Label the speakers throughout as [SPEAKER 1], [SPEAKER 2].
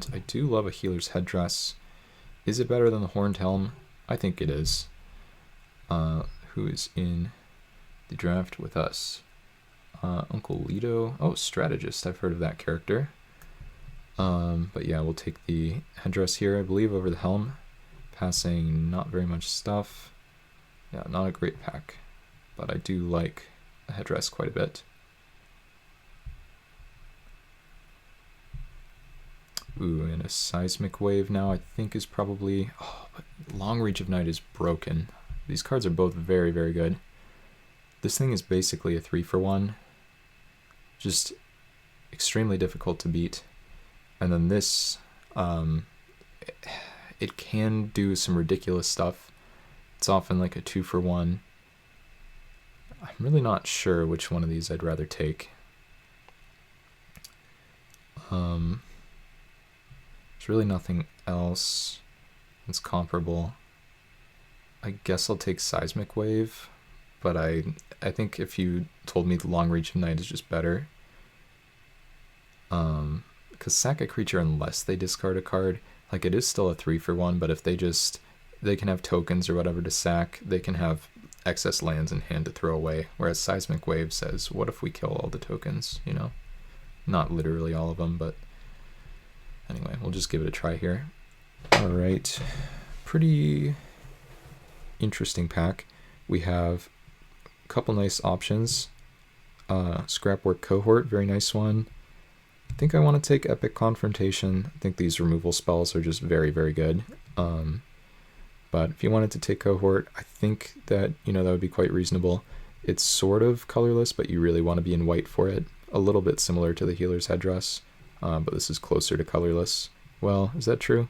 [SPEAKER 1] and I do love a healer's headdress. Is it better than the horned helm? I think it is. Who is in the draft with us? Uncle Lido. Oh, strategist. I've heard of that character. But yeah, we'll take the headdress here, I believe, over the helm. Passing not very much stuff. Yeah, not a great pack, but I do like a headdress quite a bit. Ooh, and a seismic wave now I think is probably... Oh, but Long Reach of Night is broken. These cards are both very, very good. This thing is basically a 3-for-1. Just extremely difficult to beat. And then this, it can do some ridiculous stuff. It's often like a 2-for-1. I'm really not sure which one of these I'd rather take. There's really nothing else that's comparable. I guess I'll take Seismic Wave, but I think if you told me the Long Reach of Night is just better. Because sack a creature unless they discard a card, like it is still a 3-for-1, but if they can have tokens or whatever to sack, they can have excess lands in hand to throw away, whereas Seismic Wave says, what if we kill all the tokens, you know? Not literally all of them, but anyway, we'll just give it a try here. Alright, pretty interesting pack. We have a couple nice options. Scrapwork Cohort, very nice one. I think I want to take Epic Confrontation. I think these removal spells are just very, very good. But if you wanted to take Cohort, I think that, you know, that would be quite reasonable. It's sort of colorless, but you really want to be in white for it. A little bit similar to the Healer's Headdress, but this is closer to colorless. Well, is that true?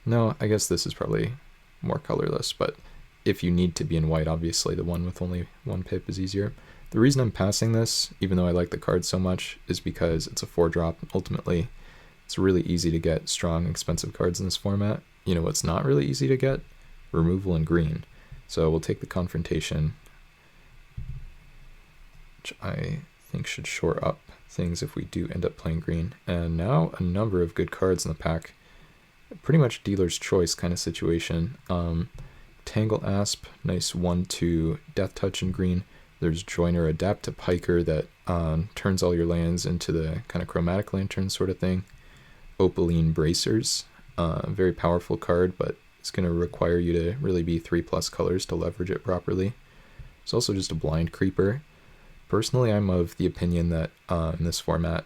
[SPEAKER 1] No, I guess this is probably more colorless, but if you need to be in white, obviously the one with only one pip is easier. The reason I'm passing this, even though I like the card so much, is because it's a 4-drop. Ultimately, it's really easy to get strong, expensive cards in this format. You know what's not really easy to get? Removal in green. So we'll take the Confrontation, which I think should shore up things if we do end up playing green. And now a number of good cards in the pack. Pretty much dealer's choice kind of situation. Tangle Asp, nice 1/2 Death Touch in green. There's Joiner, Adapt to Piker that turns all your lands into the kind of Chromatic Lantern sort of thing. Opaline Bracers, very powerful card, but it's going to require you to really be 3+ colors to leverage it properly. It's also just a blind creeper. Personally, I'm of the opinion that in this format,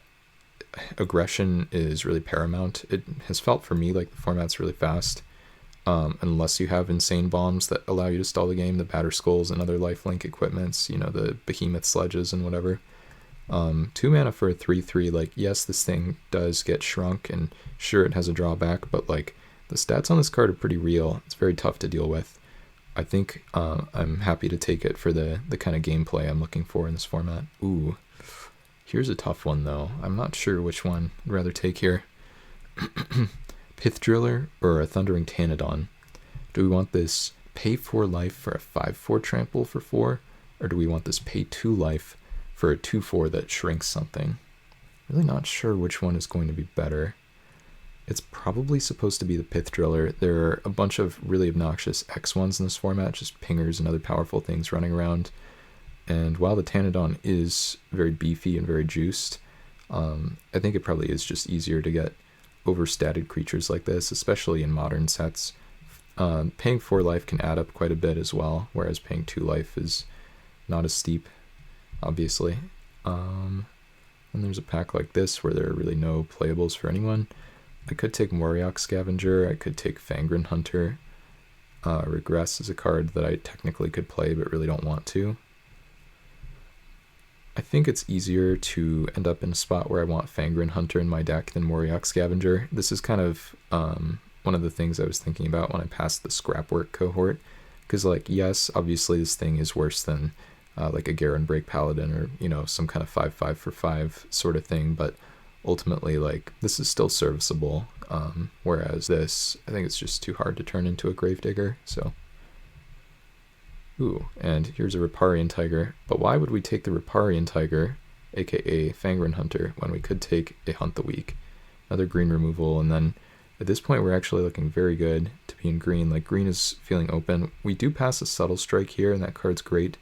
[SPEAKER 1] aggression is really paramount. It has felt for me like the format's really fast. Unless you have insane bombs that allow you to stall the game, the Batter Skulls and other lifelink equipments, you know, the Behemoth Sledges and whatever. 2 mana for a 3/3, like, yes, this thing does get shrunk, and sure, it has a drawback, but, like, the stats on this card are pretty real. It's very tough to deal with. I think I'm happy to take it for the kind of gameplay I'm looking for in this format. Ooh, here's a tough one, though. I'm not sure which one I'd rather take here. Pith Driller or a Thundering Tanadon? Do we want this pay 4 life for a 5/4 trample for 4? Or do we want this pay 2 life for a 2/4 that shrinks something? Really not sure which one is going to be better. It's probably supposed to be the Pith Driller. There are a bunch of really obnoxious X ones in this format, just pingers and other powerful things running around. And while the Tanadon is very beefy and very juiced, I think it probably is just easier to get overstated creatures like this, especially in modern sets. Paying 4 life can add up quite a bit as well, whereas paying 2 life is not as steep, obviously. And there's a pack like this where there are really no playables for anyone. I could take Moriok Scavenger, I could take Fangren Hunter. Regress is a card that I technically could play but really don't want to. I think it's easier to end up in a spot where I want Fangren Hunter in my deck than Moriok Scavenger. This is kind of one of the things I was thinking about when I passed the Scrapwork Cohort. Because, like, yes, obviously this thing is worse than like a Garen Break Paladin or, you know, some kind of 5/5 for 5 sort of thing, but ultimately, like, this is still serviceable. Whereas this, I think it's just too hard to turn into a Gravedigger, so... Ooh, and here's a Riparian Tiger. But why would we take the Riparian Tiger, aka Fangren Hunter, when we could take a Hunt the Weak? another green removal, and then at this point we're actually looking very good to be in green. Like green is feeling open. We do pass a subtle strike here, and that card's great,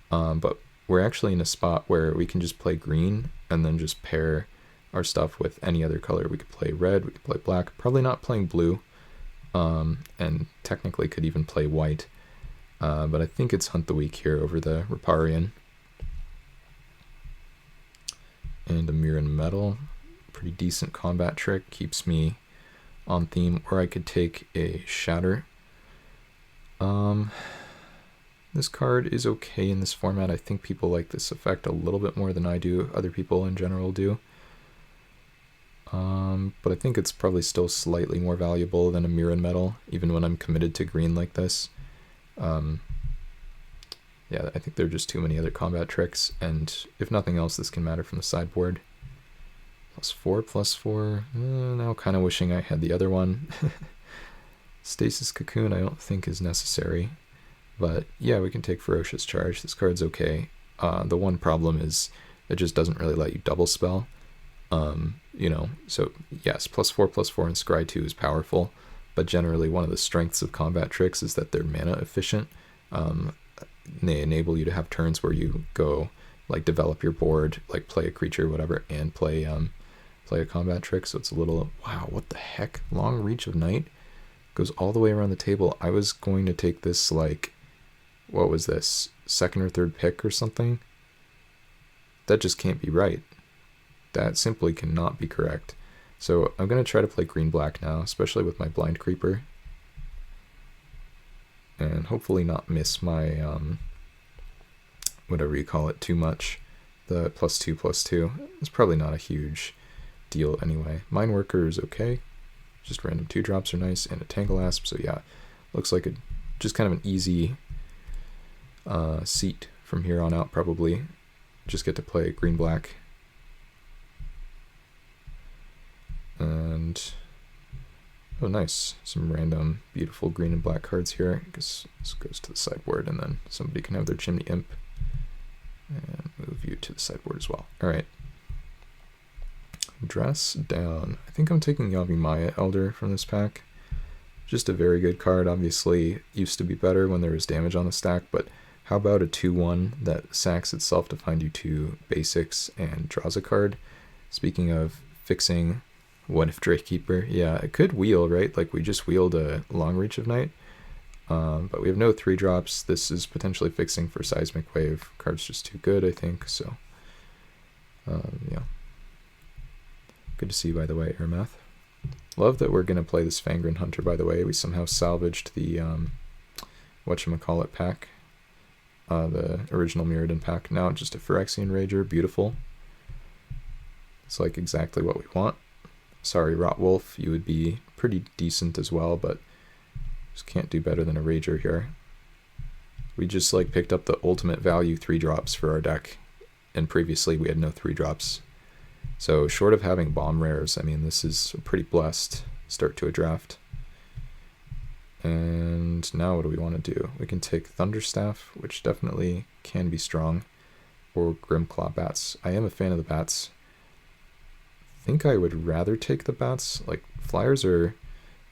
[SPEAKER 1] but we're actually in a spot where we can just play green and then just pair our stuff with any other color. We could play red, we could play black, probably not playing blue, and technically could even play white, but I think it's Hunt the Weak here over the Riparian. And a Mirren Metal, pretty decent combat trick, keeps me on theme, or I could take a Shatter. This card is okay in this format. I think people like this effect a little bit more than I do, other people in general do. But I think it's probably still slightly more valuable than a Mirren Metal, even when I'm committed to green like this. Yeah, I think there are just too many other combat tricks, and if nothing else, this can matter from the sideboard. +4/+4, now kind of wishing I had the other one. Stasis Cocoon I don't think is necessary, but yeah, we can take Ferocious Charge. This card's okay. The one problem is it just doesn't really let you double spell. You know, so yes, +4/+4 and Scry 2 is powerful, but generally one of the strengths of combat tricks is that they're mana efficient. They enable you to have turns where you go, like, develop your board, like play a creature, whatever, and play a combat trick. So it's a little, wow, what the heck? Long Reach of Night goes all the way around the table. I was going to take this, like, what was this, second or third pick or something? That just can't be right. That simply cannot be correct. So I'm going to try to play green-black now, especially with my Blind Creeper. And hopefully not miss my, whatever you call it, too much. The +2/+2. It's probably not a huge deal anyway. Mine Worker is okay. Just random 2-drops are nice, and a Tangle Asp, so yeah. Looks like just kind of an easy seat from here on out, probably. Just get to play green-black. And oh, nice, some random beautiful green and black cards here. I guess this goes to the sideboard, and then somebody can have their Chimney Imp and move you to the sideboard as well. All right, Dress Down. I think I'm taking Yavimaya Elder from this pack. Just a very good card. Obviously used to be better when there was damage on the stack, but how about a 2/1 that sacks itself to find you 2 basics and draws a card? Speaking of fixing, what if Drakekeeper? Yeah, it could wheel, right? Like we just wheeled a Long Reach of Night, but we have no 3-drops. This is potentially fixing for Seismic Wave. Card's just too good, I think. So, yeah. Good to see, by the way, Airmath. Love that we're going to play this Fangren Hunter, by the way. We somehow salvaged the, whatchamacallit pack. The original Mirrodin pack. Now just a Phyrexian Rager. Beautiful. It's like exactly what we want. Sorry, Rotwolf, you would be pretty decent as well, but just can't do better than a Rager here. We just like picked up the ultimate value 3-drops for our deck, and previously we had no 3-drops. So short of having bomb rares, I mean, this is a pretty blessed start to a draft. And now what do we want to do? We can take Thunderstaff, which definitely can be strong, or Grimclaw Bats. I am a fan of the bats. I think I would rather take the bats. Like, flyers are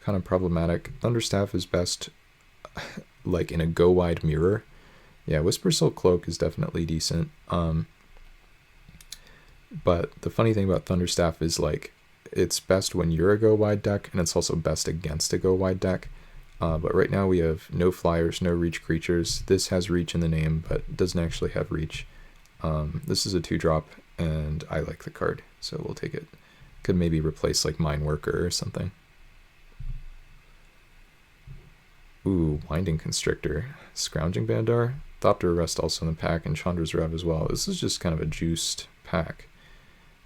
[SPEAKER 1] kind of problematic. Thunderstaff is best like in a go wide mirror. Yeah, Whisper Soul Cloak is definitely decent. But the funny thing about Thunderstaff is, like, it's best when you're a go wide deck, and it's also best against a go wide deck. But right now we have no flyers, no reach creatures. This has reach in the name, but doesn't actually have reach. This is a 2-drop, and I like the card, so we'll take it. Could maybe replace like Mine Worker or something. Ooh, Winding Constrictor. Scrounging Bandar. Thopter Arrest also in the pack, and Chandra's Rev as well. This is just kind of a juiced pack.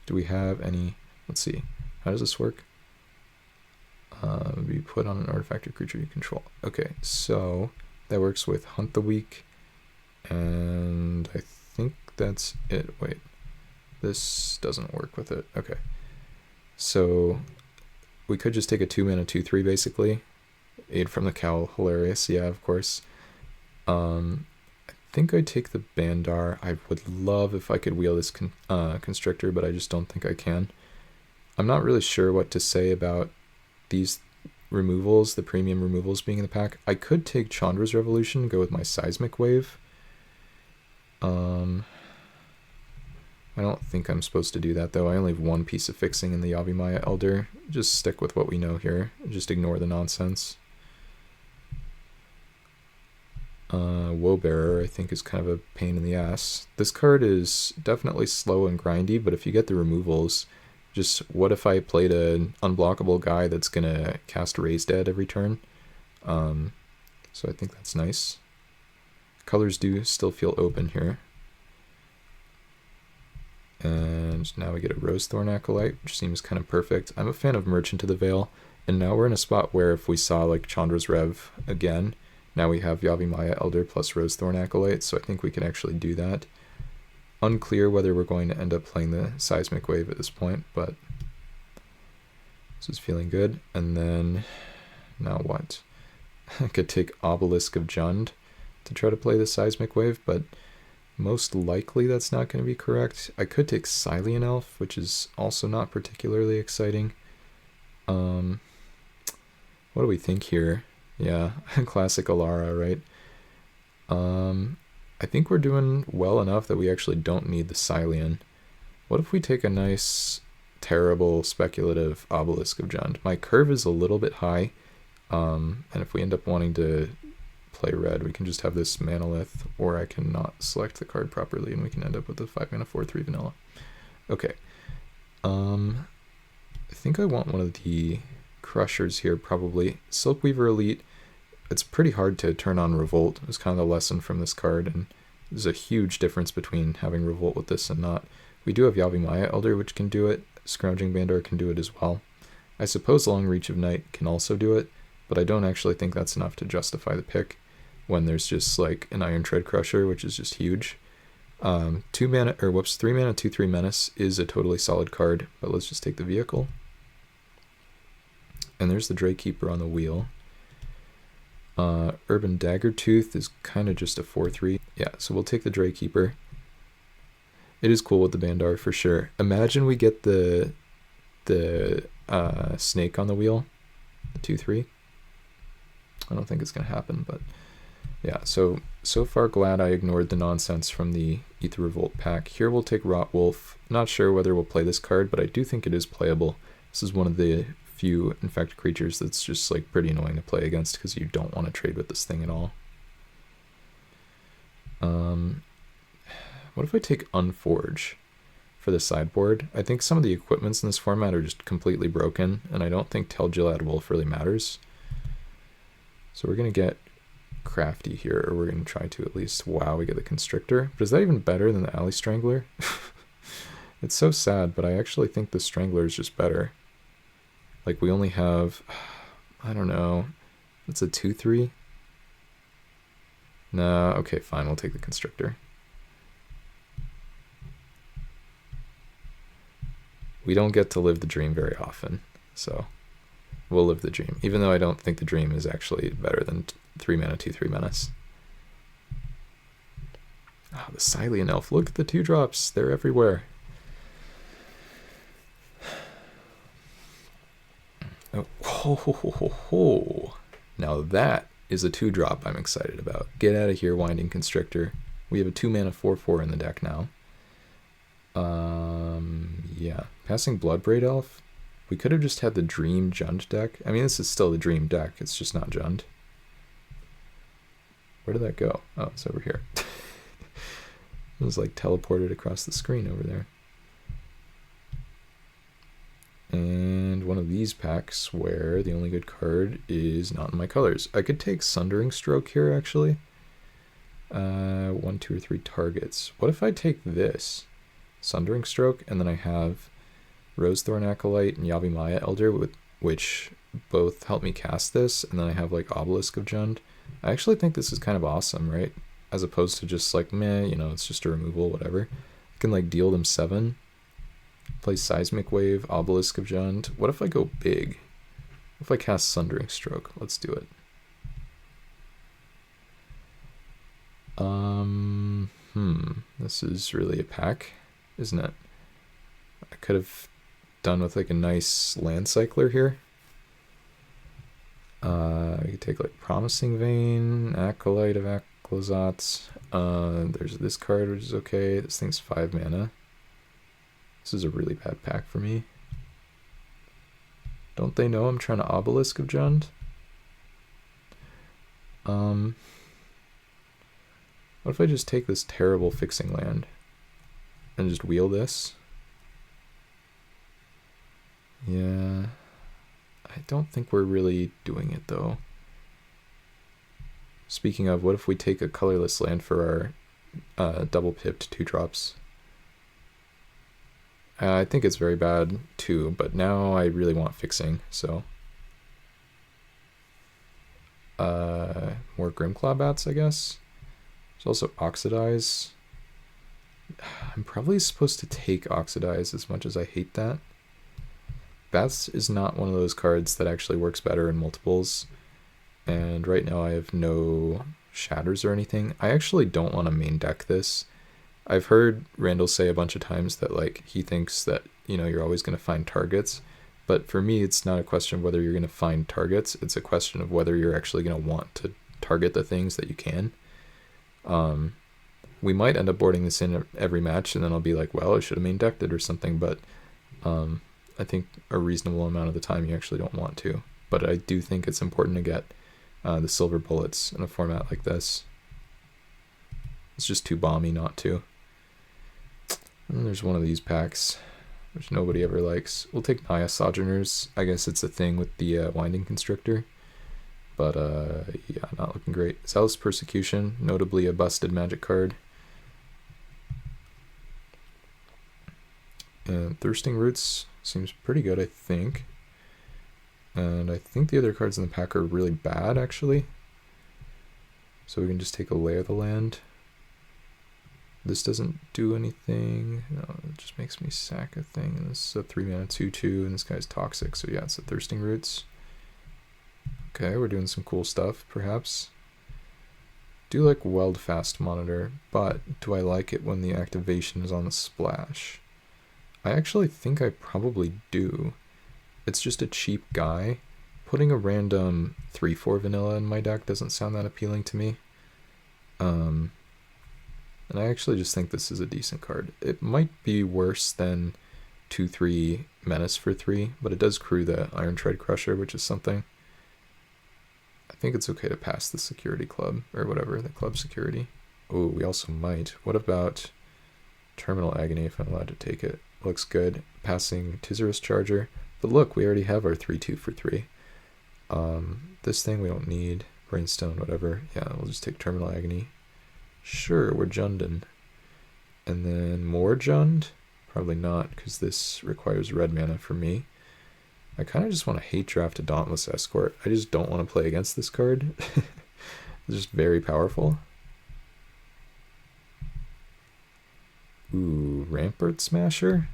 [SPEAKER 1] Do we have any? Let's see. How does this work? Be put on an artifact or creature you control. Okay, so that works with Hunt the Weak, and I think that's it. Wait, this doesn't work with it. Okay. So we could just take a 2-mana 2/3 basically. Aid from the Cowl, hilarious. Yeah, of course. I think I'd take the Bandar. I would love if I could wheel this Constrictor, but I just don't think I can. I'm not really sure what to say about these removals, the premium removals being in the pack. I could take Chandra's Revolution, go with my Seismic Wave. I don't think I'm supposed to do that, though. I only have one piece of fixing in the Yavimaya Elder. Just stick with what we know here. Just ignore the nonsense. Woebearer, I think, is kind of a pain in the ass. This card is definitely slow and grindy, but if you get the removals, just what if I played an unblockable guy that's going to cast Raise Dead every turn? So I think that's nice. Colors do still feel open here. And now we get a Rosethorn Acolyte, which seems kind of perfect. I'm a fan of Merchant of the Veil, and now we're in a spot where if we saw like Chandra's Rev again, now we have Yavimaya Elder plus Rosethorn Acolyte, so I think we can actually do that. Unclear whether we're going to end up playing the Seismic Wave at this point, but this is feeling good. And then, now what? I could take Obelisk of Jund to try to play the Seismic Wave, but most likely that's not going to be correct. I could take Cylian Elf, which is also not particularly exciting. What do we think here? Yeah, classic Alara, right? I think we're doing well enough that we actually don't need the Cylian. What if we take a nice, terrible, speculative Obelisk of Jund? My curve is a little bit high, and if we end up wanting to play red, we can just have this Manolith, or I can not select the card properly, and we can end up with a 5-mana 4/3 vanilla. Okay. I think I want one of the Crushers here, probably. Silkweaver Elite. It's pretty hard to turn on Revolt. It's kind of the lesson from this card, and there's a huge difference between having Revolt with this and not. We do have Yavimaya Elder, which can do it. Scrounging Bandar can do it as well. I suppose Long Reach of Night can also do it, but I don't actually think that's enough to justify the pick when there's just like an Iron Tread Crusher, which is just huge. 3 mana 2/3 Menace is a totally solid card, but let's just take the vehicle. And there's the Drakekeeper on the wheel. Urban Daggertooth is kind of just a 4/3. Yeah, so we'll take the Drakekeeper. It is cool with the Bandar for sure. Imagine we get the snake on the wheel, the 2/3. I don't think it's going to happen, but yeah, so far glad I ignored the nonsense from the Aether Revolt pack. Here we'll take Rotwolf. Not sure whether we'll play this card, but I do think it is playable. This is one of the few infected creatures that's just like pretty annoying to play against because you don't want to trade with this thing at all. What if I take Unforge for the sideboard? I think some of the equipments in this format are just completely broken, and I don't think Telgilad Wolf really matters. So we're going to get Crafty here, or we're going to try to at least. Wow, we get the Constrictor. But is that even better than the Alley Strangler? It's so sad, but I actually think the Strangler is just better. Like, we only have, I don't know, it's a 2/3? No, okay, fine, we'll take the Constrictor. We don't get to live the dream very often, so we'll live the dream, even though I don't think the dream is actually better than 3 mana 2/3 Menace. Oh, the Cylian Elf, look at the 2-drops, they're everywhere. Oh, ho, ho, ho, ho, ho. Now that is a 2-drop I'm excited about. Get out of here, Winding Constrictor. We have a 2 mana 4/4 in the deck now. Yeah. Passing Bloodbraid Elf. We could have just had the Dream Jund deck. I mean, this is still the Dream deck. It's just not Jund. Where did that go? Oh, it's over here. It was like teleported across the screen over there. And one of these packs where the only good card is not in my colors. I could take Sundering Stroke here, actually. 1, 2, or 3 targets. What if I take this? Sundering Stroke, and then I have Rosethorn Acolyte and Yavimaya Elder, which both help me cast this, and then I have like Obelisk of Jund. I actually think this is kind of awesome, right? As opposed to just like, meh, you know, it's just a removal, whatever. I can like deal them 7. Play Seismic Wave, Obelisk of Jund. What if I go big? What if I cast Sundering Stroke? Let's do it. This is really a pack, isn't it? I could have done with like a nice land cycler here. We could take like Promising Vein, Acolyte of Aclazotz. There's this card, which is okay. This thing's 5 mana. This is a really bad pack for me. Don't they know I'm trying to Obelisk of Jund? What if I just take this terrible fixing land and just wheel this? Yeah, I don't think we're really doing it though. Speaking of, what if we take a colorless land for our double pipped 2-drops? I think it's very bad too, but now I really want fixing, so. More Grimclaw Bats, I guess. There's also Oxidize. I'm probably supposed to take Oxidize as much as I hate that. Bats is not one of those cards that actually works better in multiples. And right now I have no shatters or anything. I actually don't want to main deck this. I've heard Randall say a bunch of times that like he thinks that, you know, you're always going to find targets. But for me, it's not a question of whether you're going to find targets. It's a question of whether you're actually going to want to target the things that you can. We might end up boarding this in every match, and then I'll be like, well, I should have main decked it or something. But I think a reasonable amount of the time you actually don't want to. But I do think it's important to get the silver bullets in a format like this. It's just too bomby not to. And there's one of these packs, which nobody ever likes. We'll take Naya Sojourners. I guess it's a thing with the Winding Constrictor. But yeah, not looking great. Zealous Persecution, notably a busted magic card. And Thirsting Roots seems pretty good, I think. And I think the other cards in the pack are really bad, actually. So we can just take a Lay of the Land. This doesn't do anything. No, it just makes me sack a thing. And this is a 3-mana 2/2, and this guy's toxic. So yeah, it's a Thirsting Roots. Okay, we're doing some cool stuff, perhaps. Do like Weld Fast Monitor, but do I like it when the activation is on the splash? I actually think I probably do. It's just a cheap guy. Putting a random 3/4 vanilla in my deck doesn't sound that appealing to me. And I actually just think this is a decent card. It might be worse than 2/3 Menace for 3, but it does crew the Iron Tread Crusher, which is something. I think it's okay to pass the security club, or whatever, the club security. Oh, we also might. What about Terminal Agony if I'm allowed to take it? Looks good. Passing Tizerus Charger. But look, we already have our 3/2 for 3. This thing we don't need. Brainstone, whatever. Yeah, we'll just take Terminal Agony. Sure, we're Jundin. And then more Jund? Probably not, because this requires red mana for me. I kind of just want to hate draft a Dauntless Escort. I just don't want to play against this card. It's just very powerful. Ooh, Rampart Smasher?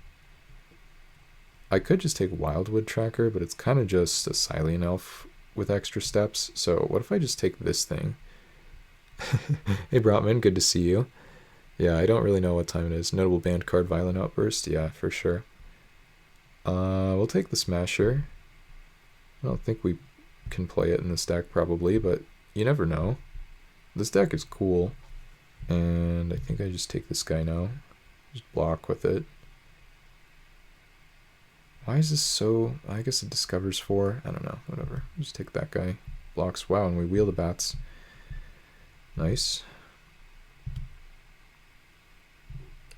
[SPEAKER 1] I could just take Wildwood Tracker, but it's kind of just a Cylian Elf with extra steps. So what if I just take this thing? Hey Brotman, good to see you. Yeah, I don't really know what time it is. Notable banned card, Violent Outburst. Yeah, for sure. We'll take the Smasher. I don't think we can play it in this deck probably, but you never know. This deck is cool. And I think I just take this guy now. Just block with it. Why is this so... I guess it discovers 4. I don't know. Whatever. Just take that guy. Blocks. Wow, and we wheel the bats. Nice.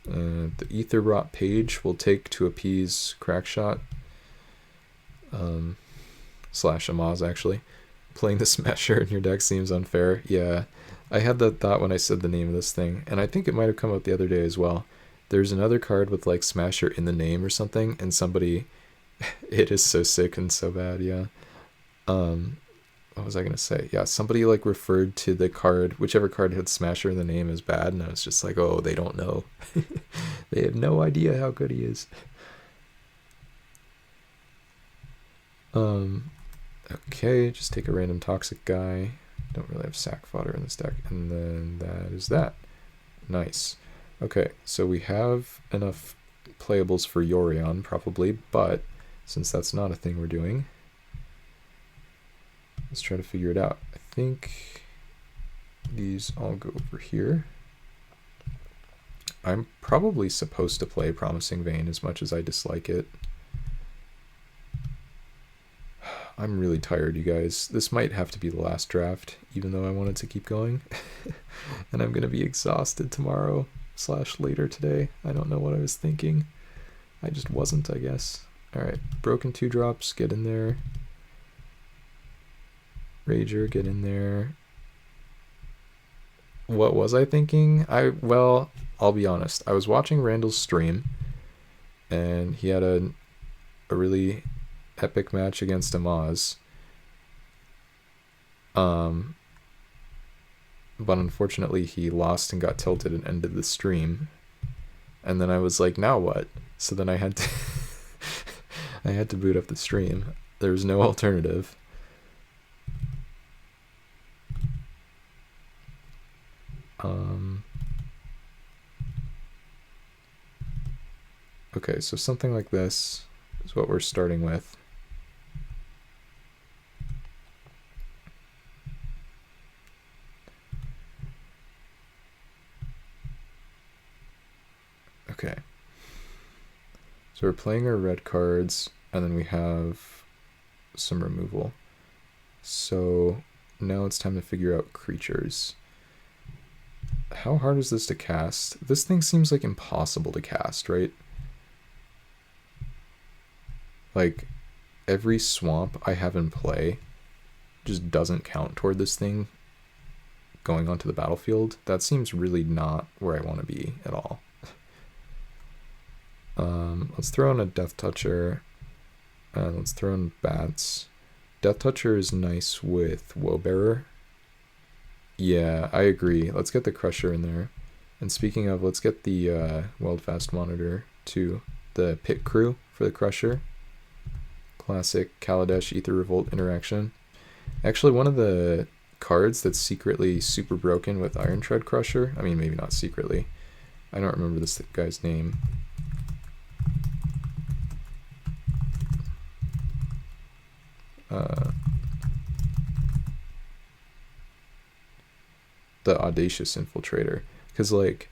[SPEAKER 1] The Ether Rot Page will take to appease Crackshot. Slash Amaz, actually. Playing the Smasher in your deck seems unfair. Yeah, I had that thought when I said the name of this thing, and I think it might have come out the other day as well. There's another card with like Smasher in the name or something, and somebody... it is so sick and so bad, yeah. What was I gonna say? Yeah, somebody like referred to the card, whichever card had Smasher in the name, as bad, and I was just like, oh, they don't know. They have no idea how good he is. Okay, just take a random toxic guy. Don't really have sack fodder in this deck, and then that is that. Nice. Okay, so we have enough playables for Yorion, probably, but since that's not a thing we're doing, let's try to figure it out. I think these all go over here. I'm probably supposed to play Promising Vein as much as I dislike it. I'm really tired, you guys. This might have to be the last draft, even though I wanted to keep going. And I'm going to be exhausted tomorrow / later today. I don't know what I was thinking. I just wasn't, I guess. Alright, Broken 2-drops, get in there. Rager, get in there. What was I thinking? Well, I'll be honest. I was watching Randall's stream, and he had a really epic match against Amaz. But unfortunately he lost and got tilted and ended the stream. And then I was like, now what? So then I had to I had to boot up the stream. There was no alternative. Okay, so something like this is what we're starting with. Okay. So we're playing our red cards, and then we have some removal. So now it's time to figure out creatures. How hard is this to cast? This thing seems like impossible to cast, right? Like, every swamp I have in play just doesn't count toward this thing going onto the battlefield. That seems really not where I want to be at all. Let's throw in a Death Toucher, and let's throw in Bats. Death Toucher is nice with Woebearer. Yeah, I agree. Let's get the Crusher in there. And speaking of, let's get the Weldfast Monitor too. The Pit Crew for the Crusher. Classic Kaladesh Ether Revolt interaction. Actually, one of the cards that's secretly super broken with Iron Tread Crusher, I mean, maybe not secretly. I don't remember this guy's name. The Audacious Infiltrator. Because, like,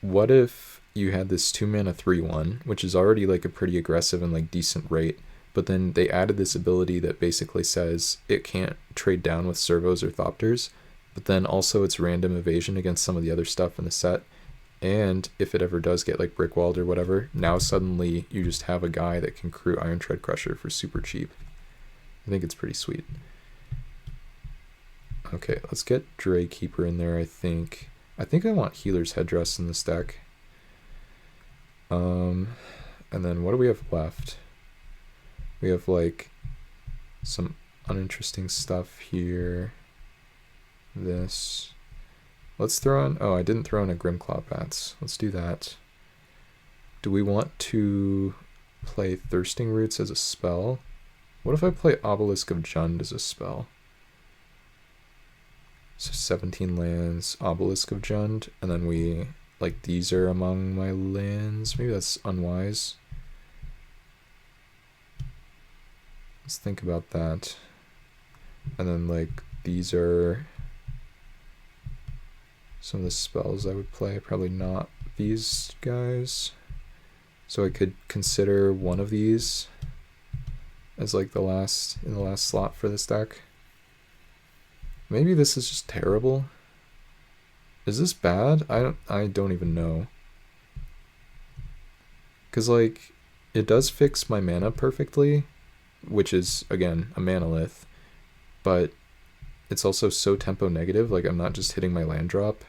[SPEAKER 1] what if you had this 2-mana 3/1, which is already, like, a pretty aggressive and, like, decent rate, but then they added this ability that basically says it can't trade down with servos or thopters, but then also it's random evasion against some of the other stuff in the set, and if it ever does get, like, brickwalled or whatever, now suddenly you just have a guy that can crew Iron Tread Crusher for super cheap. I think it's pretty sweet. Okay, let's get Dray Keeper in there, I think. I think I want Healer's Headdress in this deck. And then what do we have left? We have, like, some uninteresting stuff here. This. Let's throw in... Oh, I didn't throw in a Grimclaw Bats. Let's do that. Do we want to play Thirsting Roots as a spell? What if I play Obelisk of Jund as a spell? So 17 lands, Obelisk of Jund, and then we, like, these are among my lands. Maybe that's unwise. Let's think about that. And then, like, these are some of the spells I would play. Probably not these guys. So I could consider one of these as, like, the last slot for this deck. Maybe this is just terrible. Is this bad? I don't even know. 'Cause, like, it does fix my mana perfectly, which is, again, a manalith, but it's also so tempo negative, like, I'm not just hitting my land drop.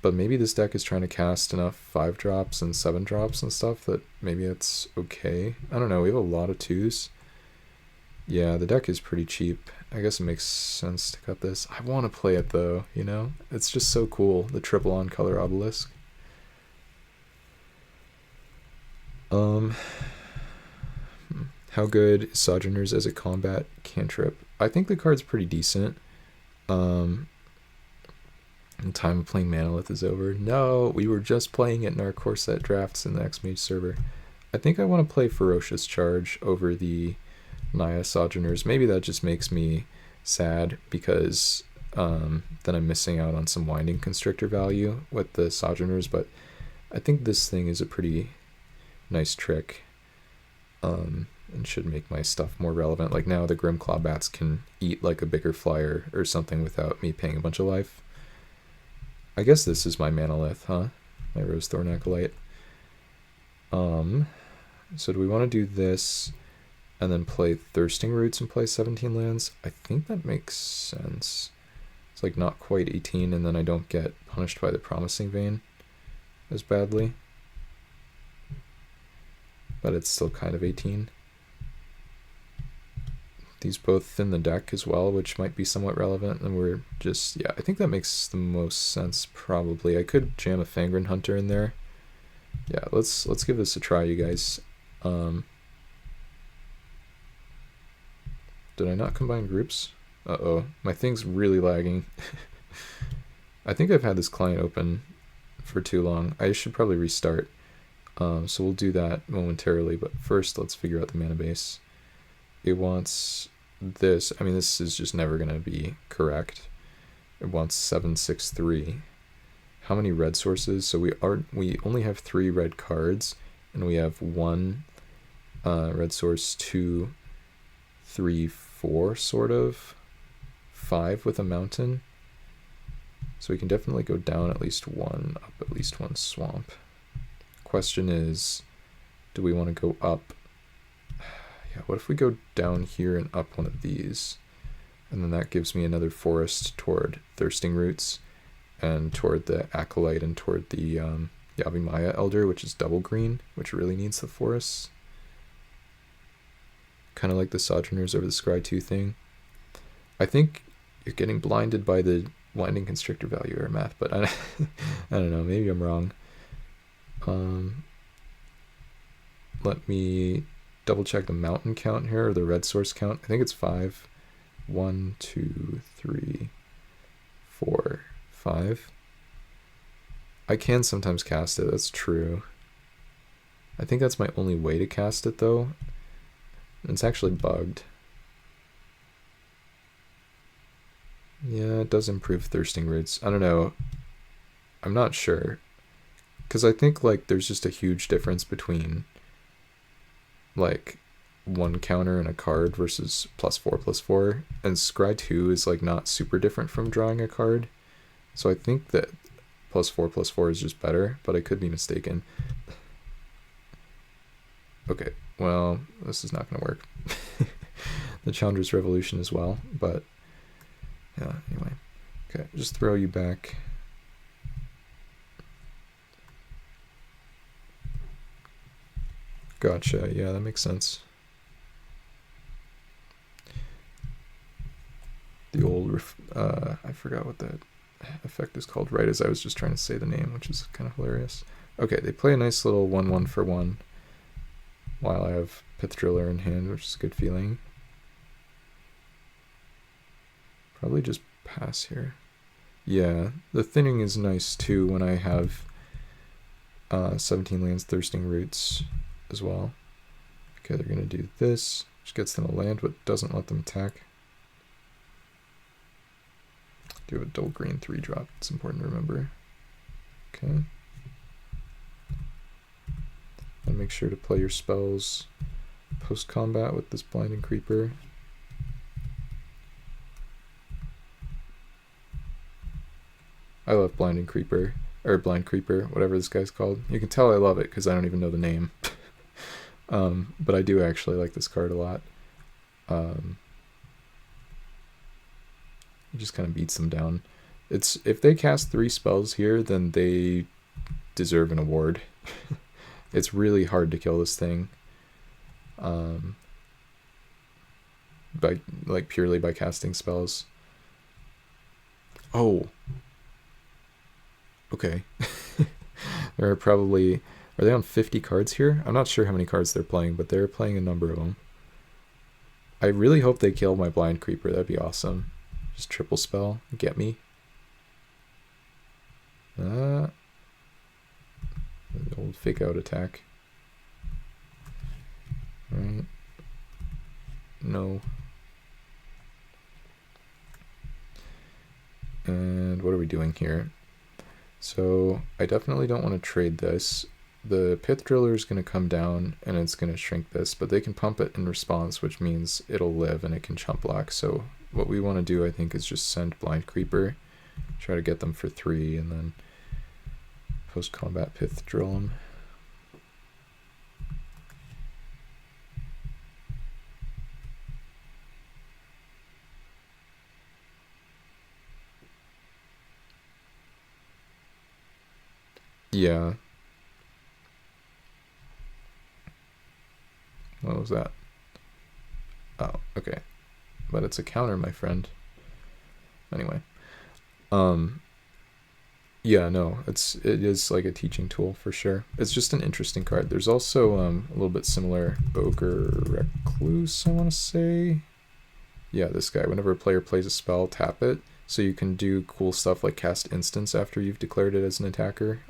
[SPEAKER 1] But maybe this deck is trying to cast enough 5-drops and 7-drops and stuff that maybe it's okay. I don't know, we have a lot of 2s. Yeah, the deck is pretty cheap. I guess it makes sense to cut this. I want to play it though, you know? It's just so cool, the triple on color obelisk. How good is Sojourners as a combat cantrip? I think the card's pretty decent. And time of playing Manolith is over. No, we were just playing it in our core set drafts in the X-Mage server. I think I want to play Ferocious Charge over the Naya Sojourners. Maybe that just makes me sad because then I'm missing out on some Winding Constrictor value with the Sojourners, but I think this thing is a pretty nice trick and should make my stuff more relevant. Like now the Grimclaw Bats can eat like a bigger flyer or something without me paying a bunch of life. I guess this is my Manolith, huh? My Rosethorn Acolyte. So do we want to do this and then play Thirsting Roots and play 17 lands? I think that makes sense. It's like not quite 18 and then I don't get punished by the Promising Vein as badly. But it's still kind of 18. These both thin the deck as well, which might be somewhat relevant, and we're just, yeah, I think that makes the most sense probably. I could jam a Fangren Hunter in there. Yeah, let's give this a try, you guys. Did I not combine groups? Uh-oh, my thing's really lagging. I think I've had this client open for too long. I should probably restart. So we'll do that momentarily, but first let's figure out the mana base. It wants this. I mean, this is just never going to be correct. It wants 763. How many red sources? So we only have 3 red cards, and we have 1 red source, 2, 3, 4, sort of. 5 with a mountain. So we can definitely go down at least 1, up at least 1 swamp. Question is, do we want to go up? Yeah, what if we go down here and up one of these? And then that gives me another forest toward Thirsting Roots and toward the Acolyte and toward the Yavimaya Elder, which is double green, which really needs the forests. Kind of like the Sojourners over the Scry 2 thing. I think you're getting blinded by the Winding Constrictor value or math, but I don't know, maybe I'm wrong. Let me double check the mountain count here, or the red source count. I think it's 5. 1, 2, 3, 4, 5. I can sometimes cast it, that's true. I think that's my only way to cast it though. It's actually bugged. Yeah, it does improve Thirsting Roots. I don't know. I'm not sure. Because I think like there's just a huge difference between like 1 counter and a card versus +4/+4, and Scry 2 is like not super different from drawing a card, so I think that +4/+4 is just better, but I could be mistaken. Okay, well, this is not going to work. The Chandra's Revolution as well, but yeah, anyway. Okay, just throw you back. Gotcha, yeah, that makes sense. The old, I forgot what that effect is called right as I was just trying to say the name, which is kind of hilarious. Okay, they play a nice little 1/1 for 1 while I have Pith Driller in hand, which is a good feeling. Probably just pass here. Yeah, the thinning is nice too when I have 17 lands, Thirsting Roots as well. Okay, they're going to do this, which gets them a land but doesn't let them attack. Do a dual green 3-drop, it's important to remember. Okay. And make sure to play your spells post-combat with this Blinding Creeper. I love Blinding Creeper, or Blind Creeper, whatever this guy's called. You can tell I love it because I don't even know the name. But I do actually like this card a lot. It just kind of beats them down. It's if they cast 3 spells here, then they deserve an award. It's really hard to kill this thing. By like purely by casting spells. Oh. Okay. There are probably, are they on 50 cards here? I'm not sure how many cards they're playing, but they're playing a number of them. I really hope they kill my Blind Creeper. That'd be awesome. Just triple spell, get me. The old fake out attack. Right. No. And what are we doing here? So I definitely don't want to trade this. The pith driller is going to come down and it's going to shrink this, but they can pump it in response, which means it'll live and it can chump block. So what we want to do, I think, is just send blind creeper, try to get them for 3, and then post combat pith drill them. Yeah. What was that? Oh, okay. But it's a counter, my friend. Anyway. Yeah, no, it is like a teaching tool for sure. It's just an interesting card. There's also a little bit similar Ogre Recluse, I want to say. Yeah, this guy. Whenever a player plays a spell, tap it. So you can do cool stuff like cast instance after you've declared it as an attacker.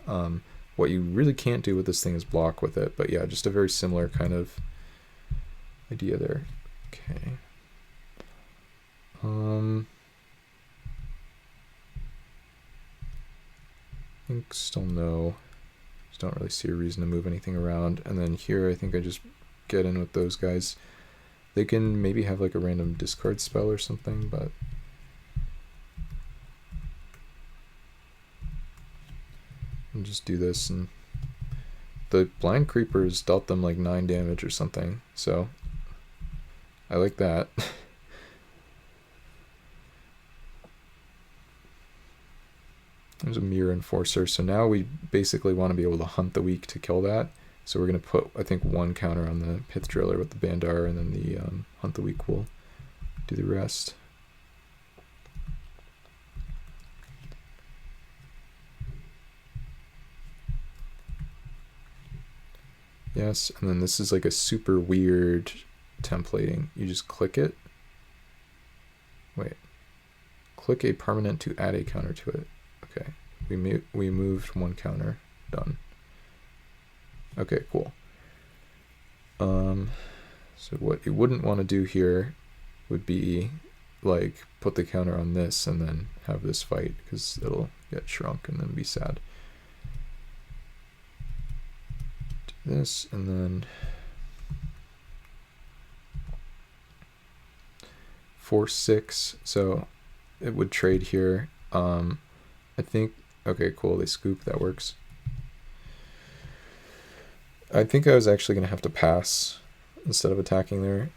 [SPEAKER 1] What you really can't do with this thing is block with it. But yeah, just a very similar kind of idea there. Okay. I think still no. Just don't really see a reason to move anything around. And then here I think I just get in with those guys. They can maybe have like a random discard spell or something, but I'll just do this. And the blind creepers dealt them like 9 damage or something, so I like that. There's a mirror enforcer, so now we basically want to be able to hunt the weak to kill that. So we're going to put, I think, 1 counter on the pith driller with the Bandar, and then the hunt the weak will do the rest. Yes, and then this is like a super weird templating. You just click it. Wait. Click a permanent to add a counter to it. Okay. We moved 1 counter. Done. Okay, cool. So what you wouldn't want to do here would be like put the counter on this and then have this fight, because it'll get shrunk and then be sad. Do this and then 4/6, so it would trade here. I think, okay, cool, they scoop, that works. I think I was actually going to have to pass instead of attacking there,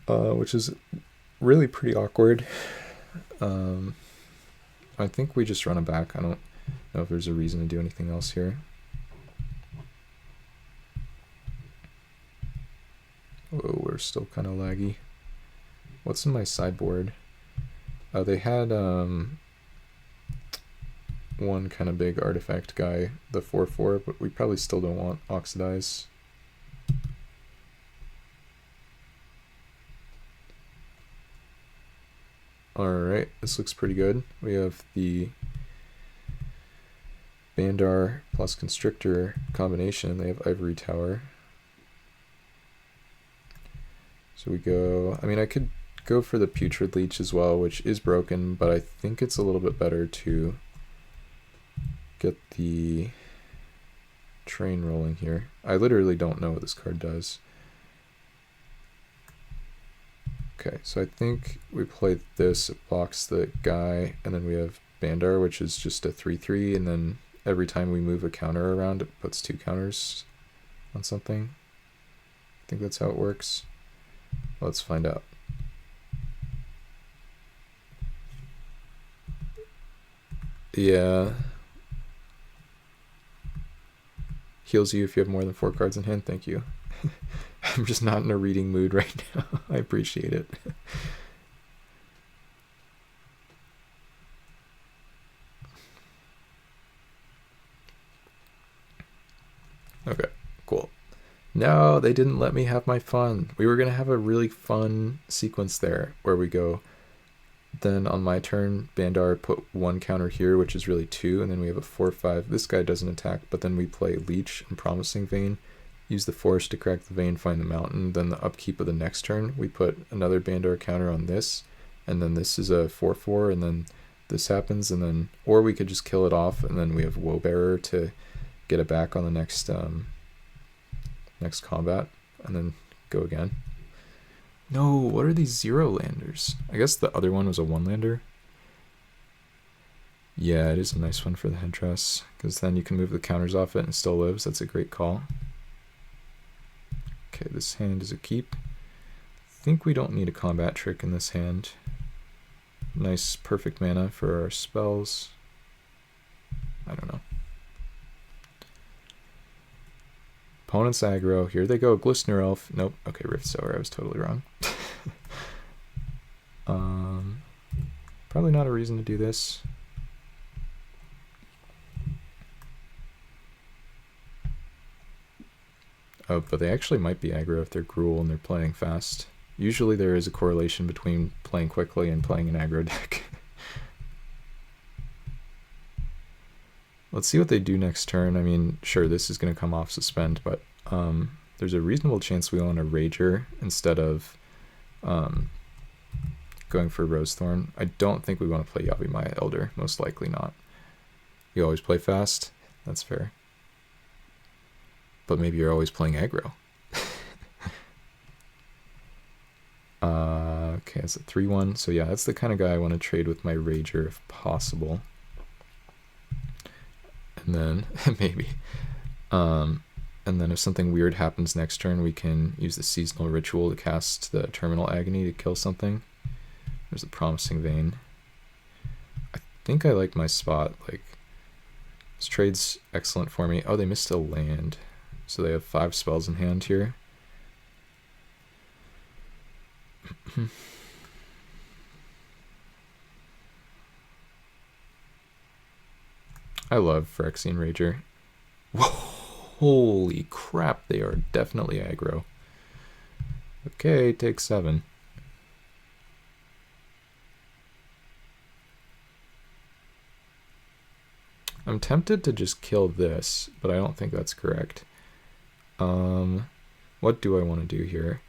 [SPEAKER 1] which is really pretty awkward. I think we just run it back. I don't know if there's a reason to do anything else here. Whoa, we're still kind of laggy. What's in my sideboard? They had one kind of big artifact guy, the 4/4, but we probably still don't want Oxidize. Alright, this looks pretty good. We have the Bandar plus Constrictor combination. They have Ivory Tower. So we go, I mean, I could go for the Putrid Leech as well, which is broken, but I think it's a little bit better to get the train rolling here. I literally don't know what this card does. Okay, so I think we play this, it blocks the guy, and then we have Bandar, which is just a 3/3, and then every time we move a counter around, it puts 2 counters on something. I think that's how it works. Let's find out. Yeah. Heals you if you have more than 4 cards in hand. Thank you. I'm just not in a reading mood right now. I appreciate it. Okay, cool. No, they didn't let me have my fun. We were going to have a really fun sequence there where we go Then on my turn, Bandar put 1 counter here, which is really 2, and then we have a 4/5. This guy doesn't attack, but then we play Leech and Promising Vein, use the Forest to crack the vein, find the mountain. Then the upkeep of the next turn, we put another Bandar counter on this, and then this is a 4/4, and then this happens, and then, or we could just kill it off, and then we have Woebearer to get it back on the next next combat, and then go again. No, what are these 0 landers? I guess the other one was a 1 lander. Yeah, it is a nice one for the headdress, because then you can move the counters off it and it still lives. That's a great call. Okay, this hand is a keep. I think we don't need a combat trick in this hand. Nice, perfect mana for our spells. I don't know. Opponent's aggro. Here they go. Glistener Elf. Nope. Okay, Rift Sower. I was totally wrong. Probably not a reason to do this. Oh, but they actually might be aggro if they're Gruul and they're playing fast. Usually there is a correlation between playing quickly and playing an aggro deck. Let's see what they do next turn. I mean, sure, this is going to come off Suspend, but there's a reasonable chance we want a Rager instead of going for Rosethorn. I don't think we want to play Yavimaya Elder. Most likely not. You always play fast? That's fair. But maybe you're always playing aggro. Okay, it's a 3/1. So yeah, that's the kind of guy I want to trade with my Rager if possible. And then, maybe. And then if something weird happens next turn, we can use the Seasonal Ritual to cast the Terminal Agony to kill something. There's a Promising Vein. I think I like my spot. Like, this trade's excellent for me. Oh, they missed a land. So they have 5 spells in hand here. I love Phyrexian Rager. Whoa, holy crap, they are definitely aggro. Okay, take 7. I'm tempted to just kill this, but I don't think that's correct. What do I want to do here?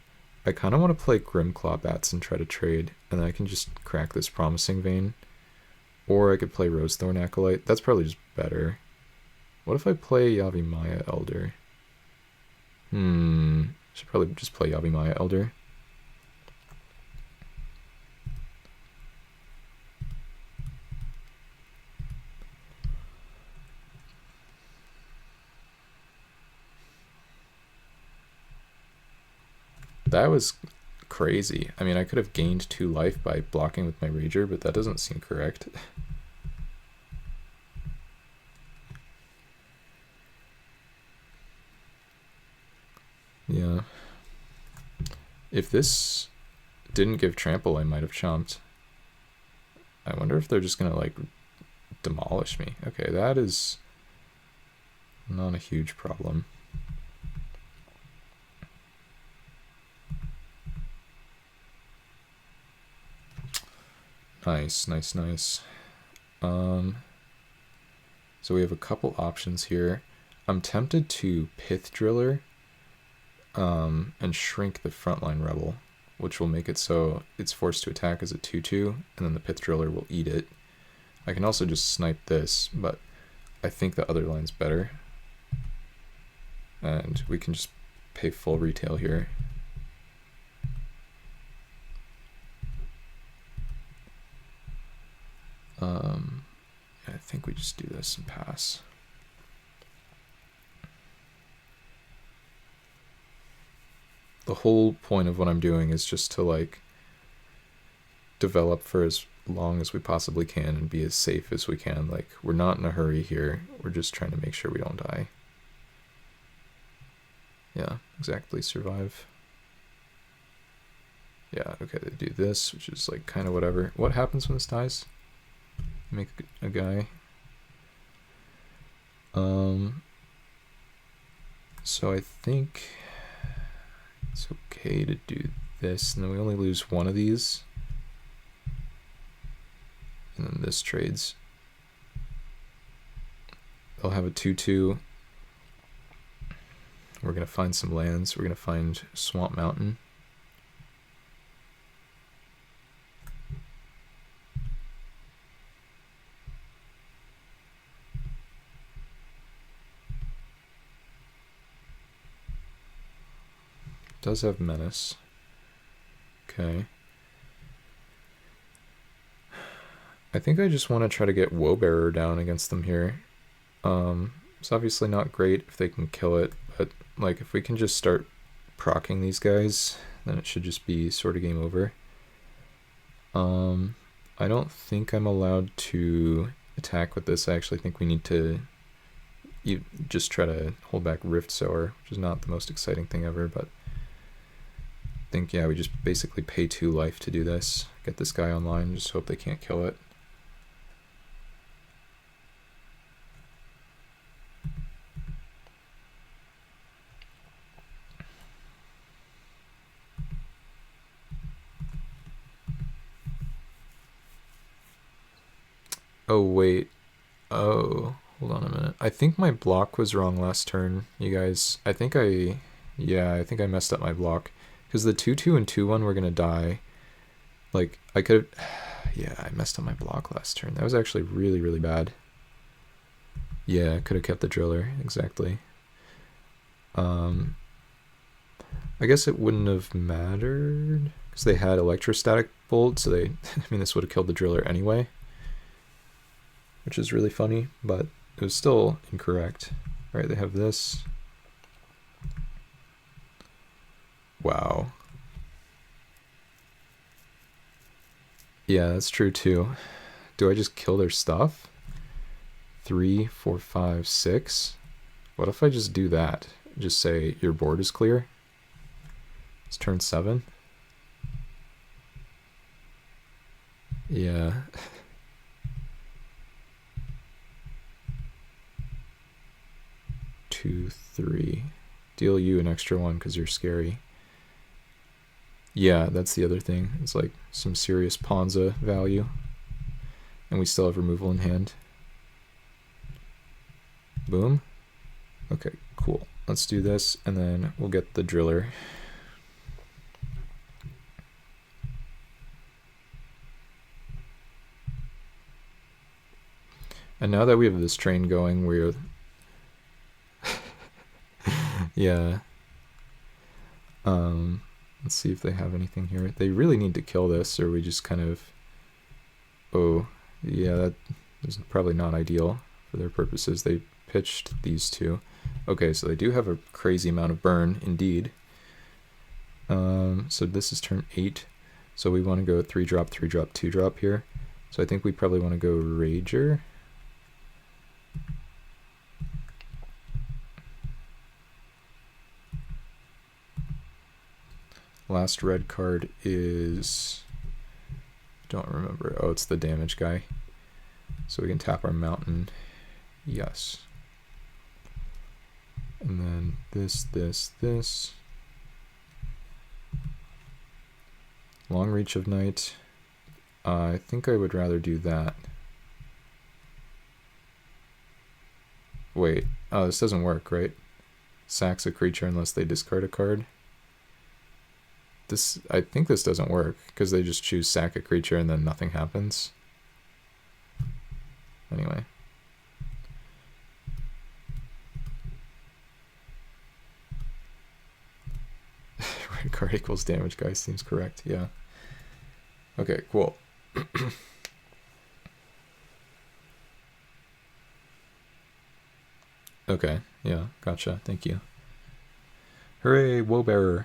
[SPEAKER 1] I kind of want to play Grimclaw Bats and try to trade, and then I can just crack this Promising Vein. Or I could play Rosethorn Acolyte. That's probably just better. What if I play Yavimaya Elder? Should probably just play Yavimaya Elder. That was crazy. I mean, I could have gained 2 life by blocking with my Rager, but that doesn't seem correct. Yeah. If this didn't give trample, I might have chomped. I wonder if they're just gonna, like, demolish me. Okay, that is not a huge problem. Nice, nice, nice. So we have a couple options here. I'm tempted to Pith Driller and shrink the Frontline Rebel, which will make it so it's forced to attack as a 2/2, and then the Pith Driller will eat it. I can also just snipe this, but I think the other line's better. And we can just pay full retail here. I think we just do this and pass. The whole point of what I'm doing is just to, like, develop for as long as we possibly can and be as safe as we can. Like, we're not in a hurry here. We're just trying to make sure we don't die. Yeah, exactly, survive. Yeah, okay, they do this, which is, like, kind of whatever. What happens when this dies? Make a guy. So I think it's okay to do this, and then we only lose 1 of these. And then this trades. They'll have a 2/2. We're going to find some lands. We're going to find Swamp Mountain. Does have Menace. Okay. I think I just want to try to get Woebearer down against them here. It's obviously not great if they can kill it, but like if we can just start proccing these guys, then it should just be sort of game over. I don't think I'm allowed to attack with this. I actually think we need to just try to hold back Rift Sower, which is not the most exciting thing ever, but I think, yeah, we just basically pay 2 life to do this. Get this guy online, just hope they can't kill it. Oh, wait. Oh, hold on a minute. I think my block was wrong last turn, you guys. I think I messed up my block. Because the 2/2 and 2/1 were going to die. Like, I could have... Yeah, I messed up my block last turn. That was actually really, really bad. Yeah, I could have kept the driller, exactly. I guess it wouldn't have mattered. Because they had electrostatic bolt, so they... I mean, this would have killed the driller anyway. Which is really funny, but it was still incorrect. All right, they have this. Wow. Yeah, that's true too. Do I just kill their stuff? 3, 4, 5, 6. What if I just do that? Just say your board is clear. It's turn 7. Yeah. Two, 3. Deal you an extra 1 because you're scary. Yeah, that's the other thing. It's like some serious Ponza value. And we still have removal in hand. Boom. Okay, cool. Let's do this, and then we'll get the driller. And now that we have this train going, we're... yeah. Let's see if they have anything here. They really need to kill this, or we just kind of... Oh, yeah, that is probably not ideal for their purposes. They pitched these two. Okay, so they do have a crazy amount of burn, indeed. So this is turn 8. So we want to go 3-drop, 3-drop, 2-drop here. So I think we probably want to go Rager. Last red card is... Don't remember. Oh, it's the damage guy. So we can tap our mountain. Yes. And then this, this, this. Long Reach of Night. I think I would rather do that. Wait. Oh, this doesn't work, right? Sacks a creature unless they discard a card. This, I think this doesn't work, because they just choose sack a creature and then nothing happens. Anyway. Red card equals damage guy seems correct, yeah. Okay, cool. Okay, yeah, gotcha, thank you. Hooray, Woebearer.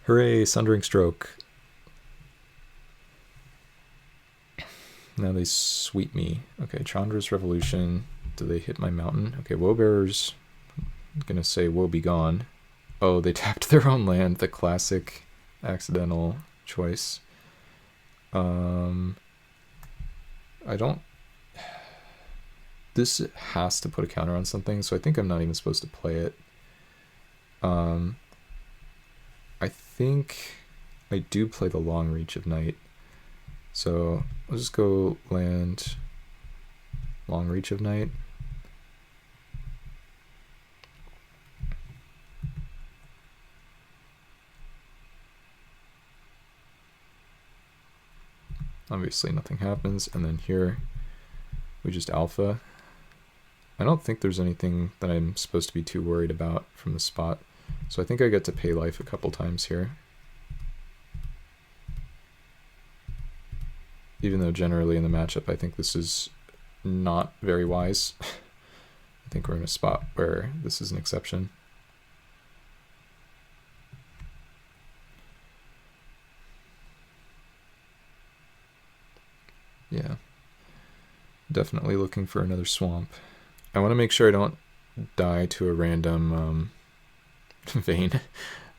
[SPEAKER 1] Hooray, Sundering Stroke. Now they sweep me. Okay, Chandra's Revolution. Do they hit my mountain? Okay, Woebearer's gonna say woe be gone. Oh, they tapped their own land. The classic accidental choice. I don't... This has to put a counter on something, so I think I'm not even supposed to play it. I think I do play the Long Reach of Night. So we'll just go land Long Reach of Night. Obviously nothing happens, and then here we just alpha. I don't think there's anything that I'm supposed to be too worried about from the spot, so I think I get to pay life a couple times here. Even though generally in the matchup I think this is not very wise. I think we're in a spot where this is an exception. Yeah, definitely looking for another swamp. I want to make sure I don't die to a random vein.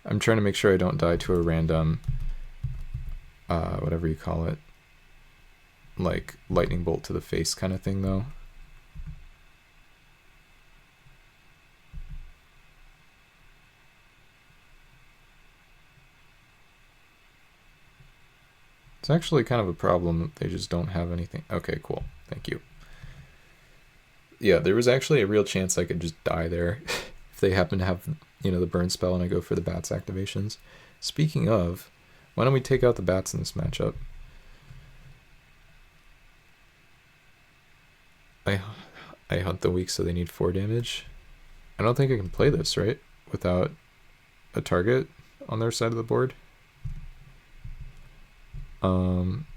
[SPEAKER 1] I'm trying to make sure I don't die to a random, whatever you call it, like lightning bolt to the face kind of thing though. It's actually kind of a problem that they just don't have anything. Okay, cool. Thank you. Yeah, there was actually a real chance I could just die there if they happen to have, you know, the burn spell and I go for the bats activations. Speaking of, why don't we take out the bats in this matchup? I hunt the weak, so they need 4 damage. I don't think I can play this, right? Without a target on their side of the board.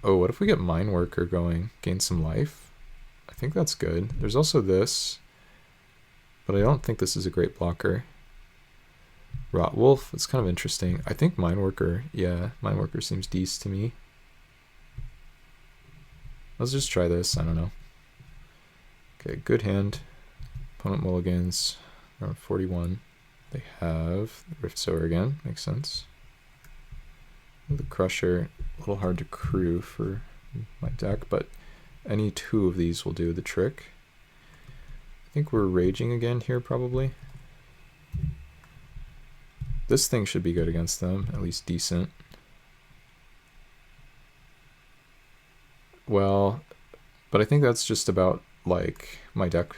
[SPEAKER 1] Oh, what if we get Mine Worker going? Gain some life? I think that's good. There's also this, but I don't think this is a great blocker. Rot Wolf, it's kind of interesting. I think Mine Worker, yeah, Mine Worker seems decent to me. Let's just try this, I don't know. Okay, good hand. Opponent mulligans, around 41. They have Rift Sower again, makes sense. The Crusher, a little hard to crew for my deck, but any 2 of these will do the trick. I think we're raging again here, probably. This thing should be good against them, at least decent. Well, but I think that's just about, like, my deck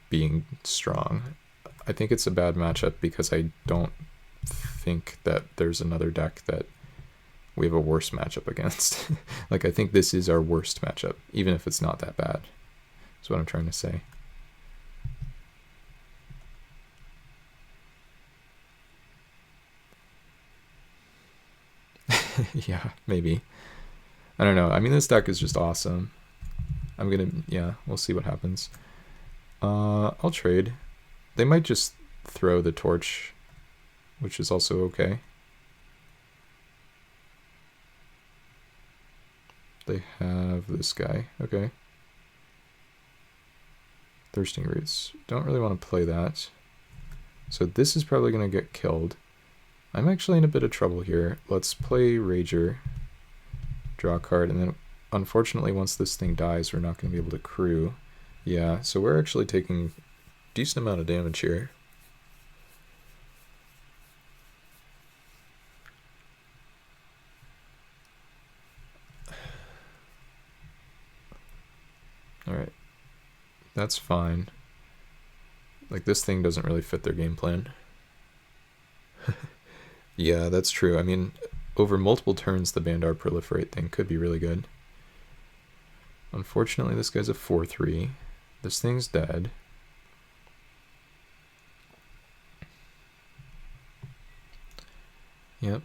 [SPEAKER 1] being strong. I think it's a bad matchup because I don't think that there's another deck that we have a worse matchup against. Like, I think this is our worst matchup, even if it's not that bad. That's what I'm trying to say. Yeah, maybe. I don't know. I mean, this deck is just awesome. I'm gonna, yeah, we'll see what happens. I'll trade. They might just throw the torch, which is also okay. They have this guy, okay. Thirsting Roots. Don't really want to play that. So this is probably going to get killed. I'm actually in a bit of trouble here. Let's play Rager. Draw a card, and then unfortunately once this thing dies, we're not going to be able to crew. Yeah, so we're actually taking a decent amount of damage here. Alright. That's fine. Like, this thing doesn't really fit their game plan. Yeah, that's true. I mean, over multiple turns, the Bandar Proliferate thing could be really good. Unfortunately, this guy's a 4/3. This thing's dead. Yep.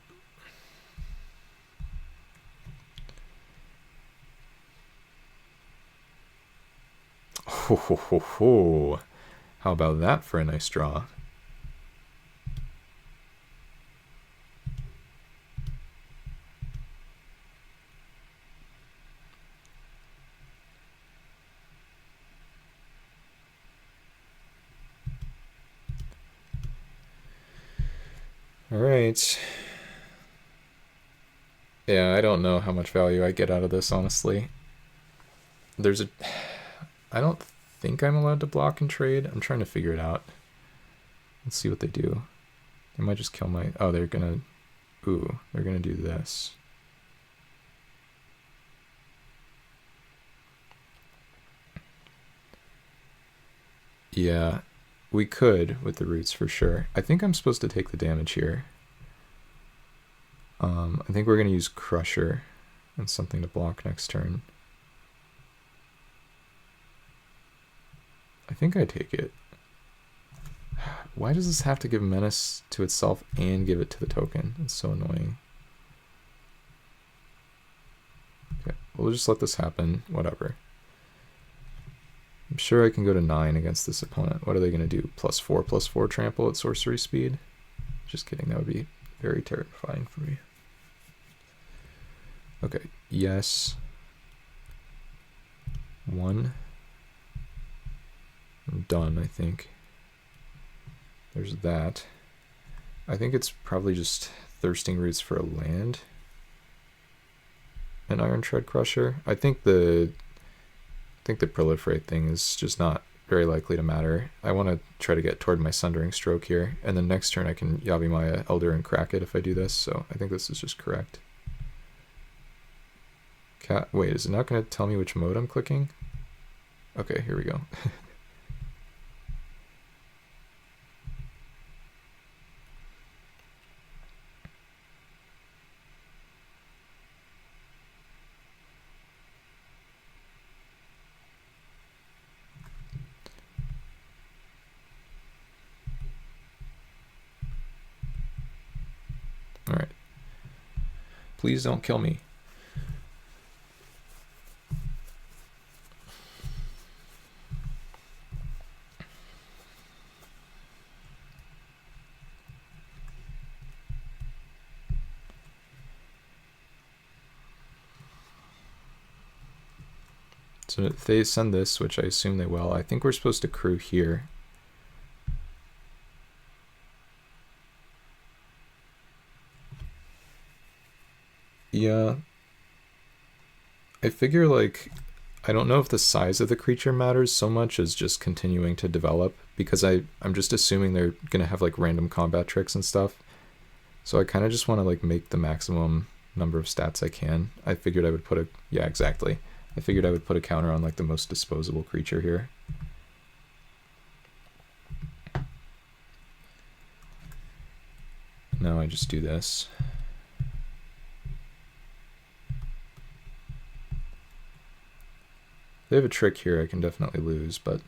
[SPEAKER 1] Ho ho ho ho. How about that for a nice draw? All right. Yeah, I don't know how much value I get out of this, honestly. There's a... I don't think I'm allowed to block and trade. I'm trying to figure it out. Let's see what they do. They might just kill my... Oh, they're gonna... Ooh, they're gonna do this. Yeah, we could with the roots for sure. I think I'm supposed to take the damage here. I think we're going to use Crusher and something to block next turn. I think I take it. Why does this have to give Menace to itself and give it to the token? It's so annoying. Okay, we'll just let this happen. Whatever. I'm sure I can go to 9 against this opponent. What are they going to do? +4/+4 trample at sorcery speed? Just kidding. That would be very terrifying for me. Okay, yes. 1. I'm done, I think. There's that. I think it's probably just Thirsting Roots for a land. An Iron Tread Crusher. I think the Proliferate thing is just not very likely to matter. I want to try to get toward my Sundering Stroke here, and then next turn I can Yavimaya, Elder, and crack it if I do this, so I think this is just correct. Wait, is it not going to tell me which mode I'm clicking? Okay, here we go. Alright. Please don't kill me. So if they send this, which I assume they will, I think we're supposed to crew here. Yeah. I figure, like, I don't know if the size of the creature matters so much as just continuing to develop, because I'm just assuming they're going to have, like, random combat tricks and stuff. So I kind of just want to, like, make the maximum number of stats I can. I figured I would put a... Yeah, exactly. I figured I would put a counter on, like, the most disposable creature here. Now I just do this. If they have a trick here, I can definitely lose, but...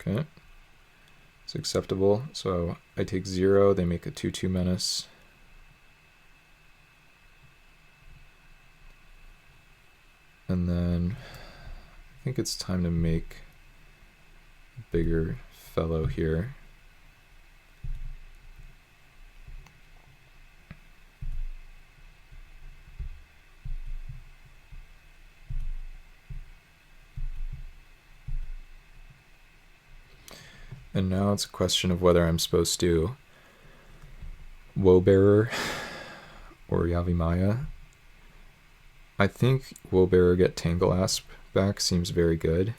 [SPEAKER 1] Okay. It's acceptable. So I take 0, they make a 2/2 menace. And then I think it's time to make a bigger fellow here. And now it's a question of whether I'm supposed to Woebearer or Yavimaya. I think Woebearer get Tangle Asp back seems very good.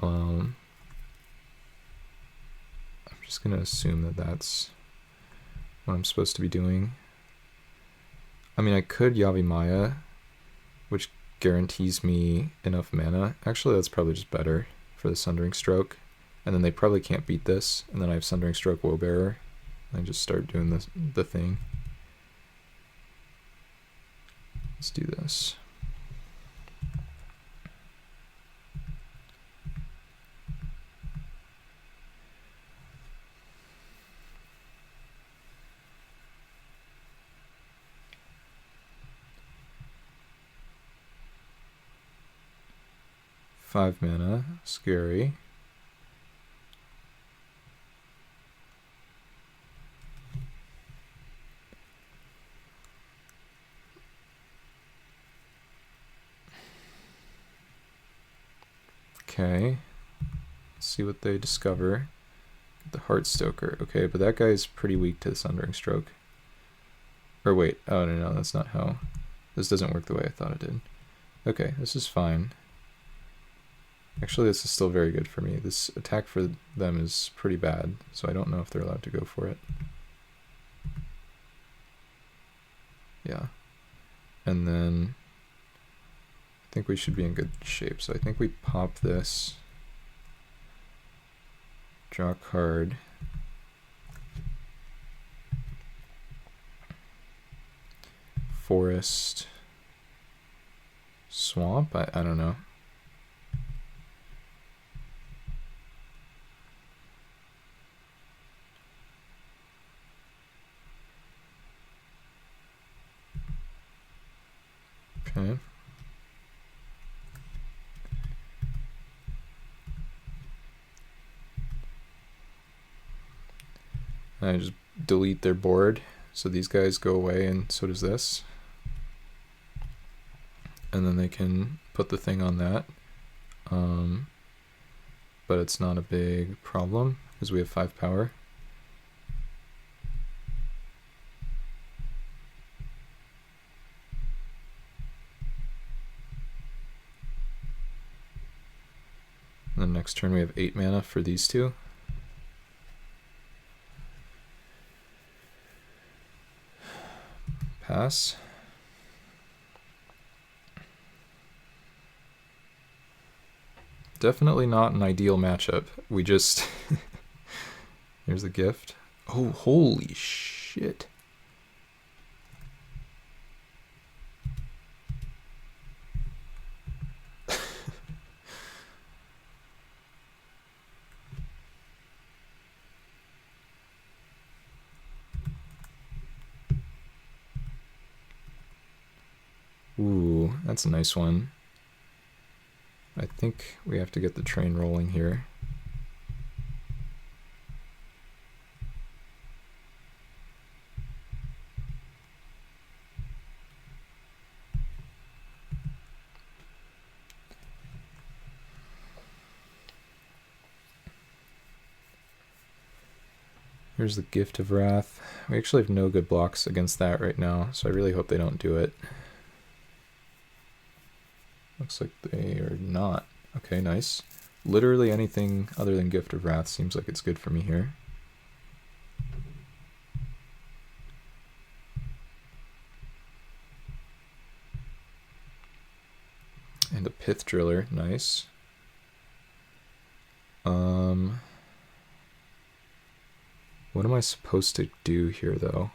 [SPEAKER 1] I'm just going to assume that that's what I'm supposed to be doing. I mean, I could Yavimaya, which guarantees me enough mana. Actually, that's probably just better for the Sundering Stroke. And then they probably can't beat this. And then I have Sundering Stroke, Woebearer. I just start doing the thing. Let's do this. Five mana, scary. Okay, let's see what they discover. The Heartstoker. Okay, but that guy's pretty weak to the Sundering Stroke. Or wait, oh no, that's not how. This doesn't work the way I thought it did. Okay, this is fine. Actually, this is still very good for me. This attack for them is pretty bad, so I don't know if they're allowed to go for it. Yeah. And then I think we should be in good shape. So I think we pop this, draw a card. Forest, swamp, I don't know. Okay. I just delete their board, so these guys go away, and so does this. And then they can put the thing on that. But it's not a big problem, because we have 5 power. And then next turn we have 8 mana for these two. Pass. Definitely not an ideal matchup. We just... Here's a gift. Oh, holy shit. Ooh, that's a nice one. I think we have to get the train rolling here. Here's the Gift of Wrath. We actually have no good blocks against that right now, so I really hope they don't do it. Looks like they are not. Okay, nice. Literally anything other than Gift of Wrath seems like it's good for me here. And a Pith Driller, nice. What am I supposed to do here, though?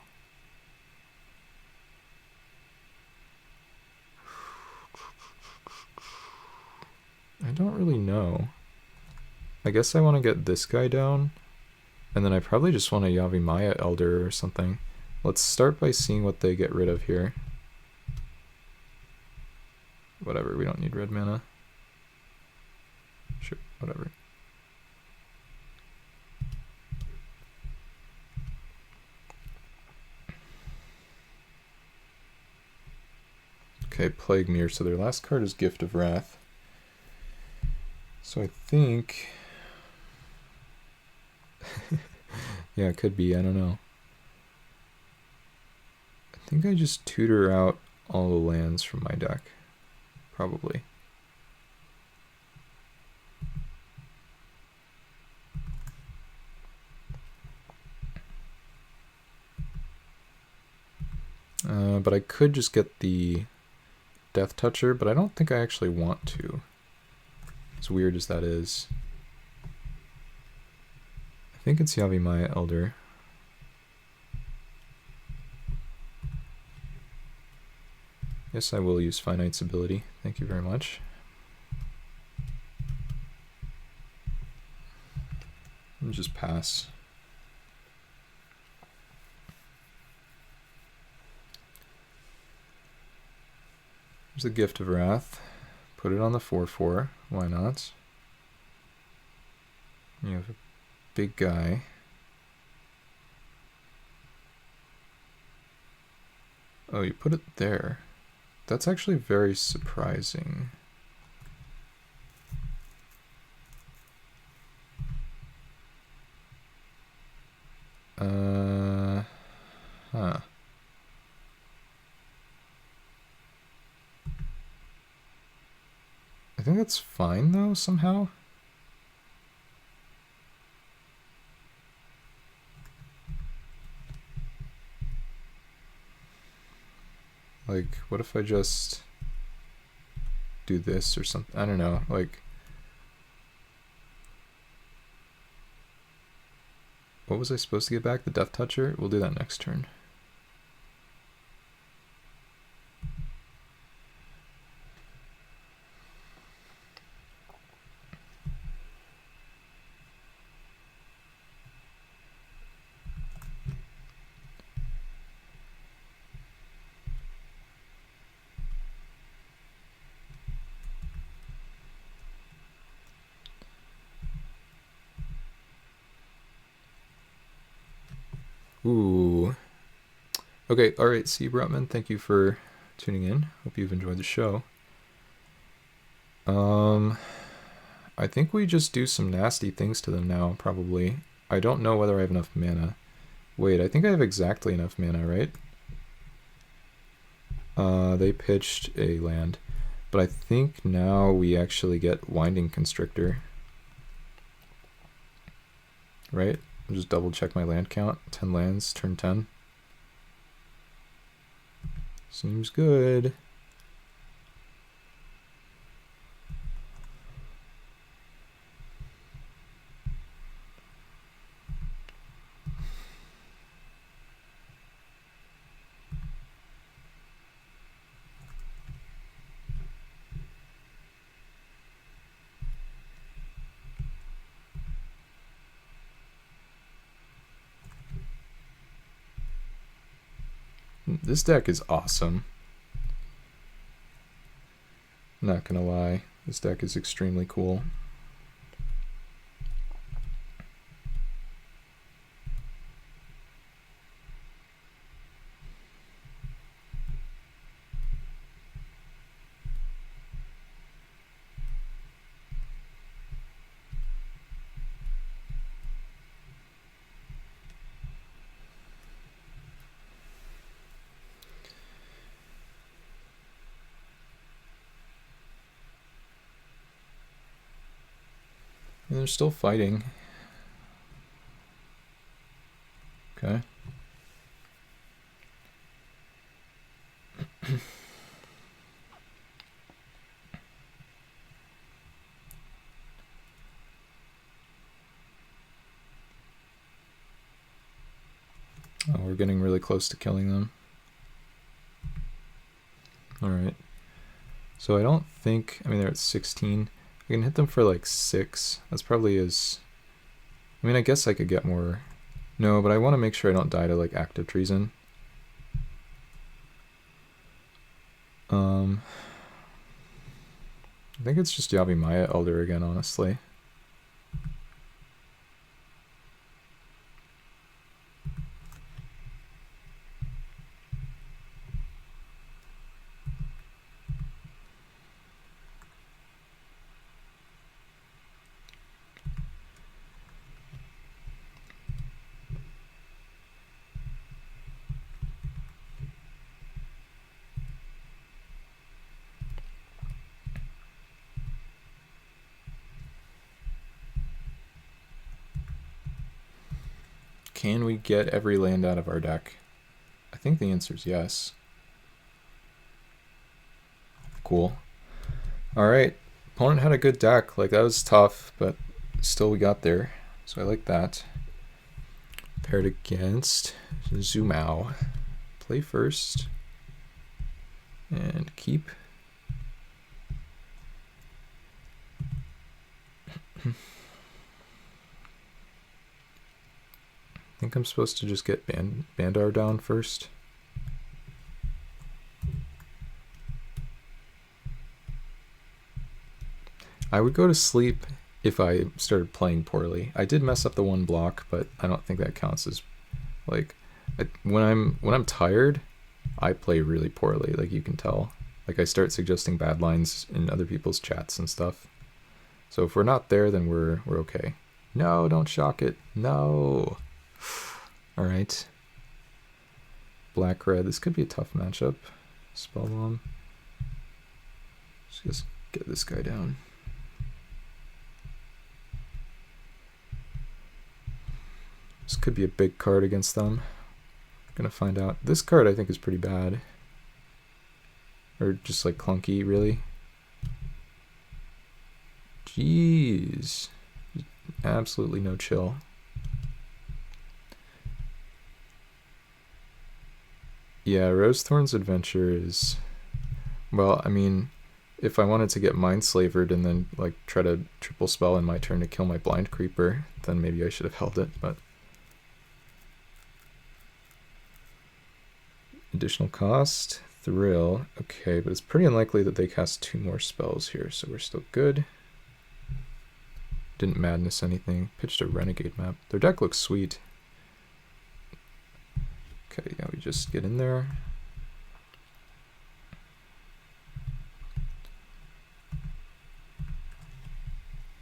[SPEAKER 1] I don't really know. I guess I want to get this guy down, and then I probably just want a Yavimaya Elder or something. Let's start by seeing what they get rid of here. Whatever, we don't need red mana. Sure, whatever. Okay, Plague Mirror. So their last card is Gift of Wrath. So I think... yeah, it could be. I don't know. I think I just tutor out all the lands from my deck. Probably. But I could just get the Death Toucher, but I don't think I actually want to. As weird as that is. I think it's Yavimaya Elder. Yes, I will use Finite's ability. Thank you very much. And just pass. Here's the Gift of Wrath. Put it on the 4/4. Why not? You have a big guy. Oh, you put it there. That's actually very surprising. Huh. I think that's fine though, somehow. Like, what if I just do this or something? I don't know, like... What was I supposed to get back? The Death Toucher? We'll do that next turn. Ooh. Okay, alright, see you, Brutman. Thank you for tuning in. Hope you've enjoyed the show. I think we just do some nasty things to them now, probably. I don't know whether I have enough mana. Wait, I think I have exactly enough mana, right? They pitched a land. But I think now we actually get Winding Constrictor. Right? I'll just double check my land count. 10 lands, turn 10. Seems good. This deck is awesome. Not gonna lie, this deck is extremely cool. And they're still fighting. Okay. Oh, we're getting really close to killing them. Alright. So I don't think... I mean, they're at 16. I can hit them for like 6. That's probably as... I mean, I guess I could get more... No, but I want to make sure I don't die to like active treason. I think it's just Yavimaya Elder again, honestly. Can we get every land out of our deck? I think the answer is yes. Cool. Alright. Opponent had a good deck. Like, that was tough, but still we got there. So I like that. Paired against Zumao. Play first. And keep. I think I'm supposed to just get Bandar down first. I would go to sleep if I started playing poorly. I did mess up the one block, but I don't think that counts as like when I'm tired, I play really poorly, like you can tell. Like I start suggesting bad lines in other people's chats and stuff. So if we're not there, then we're okay. No, don't shock it. No. All right. Black red. This could be a tough matchup. Spell bomb. Just Get this guy down. This could be a big card against them. Gonna find out. This card I think is pretty bad. Or just like clunky, really. Jeez. Absolutely no chill. Yeah, Rosethorn's Adventure is... Well, I mean, if I wanted to get Mindslavered and then like try to triple spell in my turn to kill my Blind Creeper, then maybe I should have held it, but... Additional cost, Thrill, okay, but it's pretty unlikely that they cast 2 more spells here, so we're still good. Didn't Madness anything, pitched a Renegade map. Their deck looks sweet. Okay, yeah, we just get in there.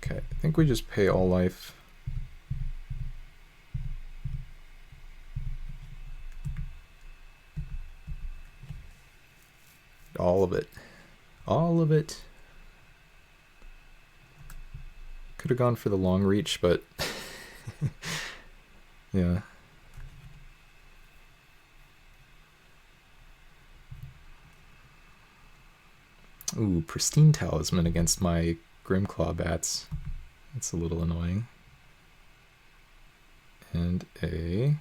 [SPEAKER 1] Okay, I think we just pay all life. All of it. All of it. Could have gone for the long reach, but yeah. Ooh, Pristine Talisman against my Grimclaw bats. That's a little annoying. And a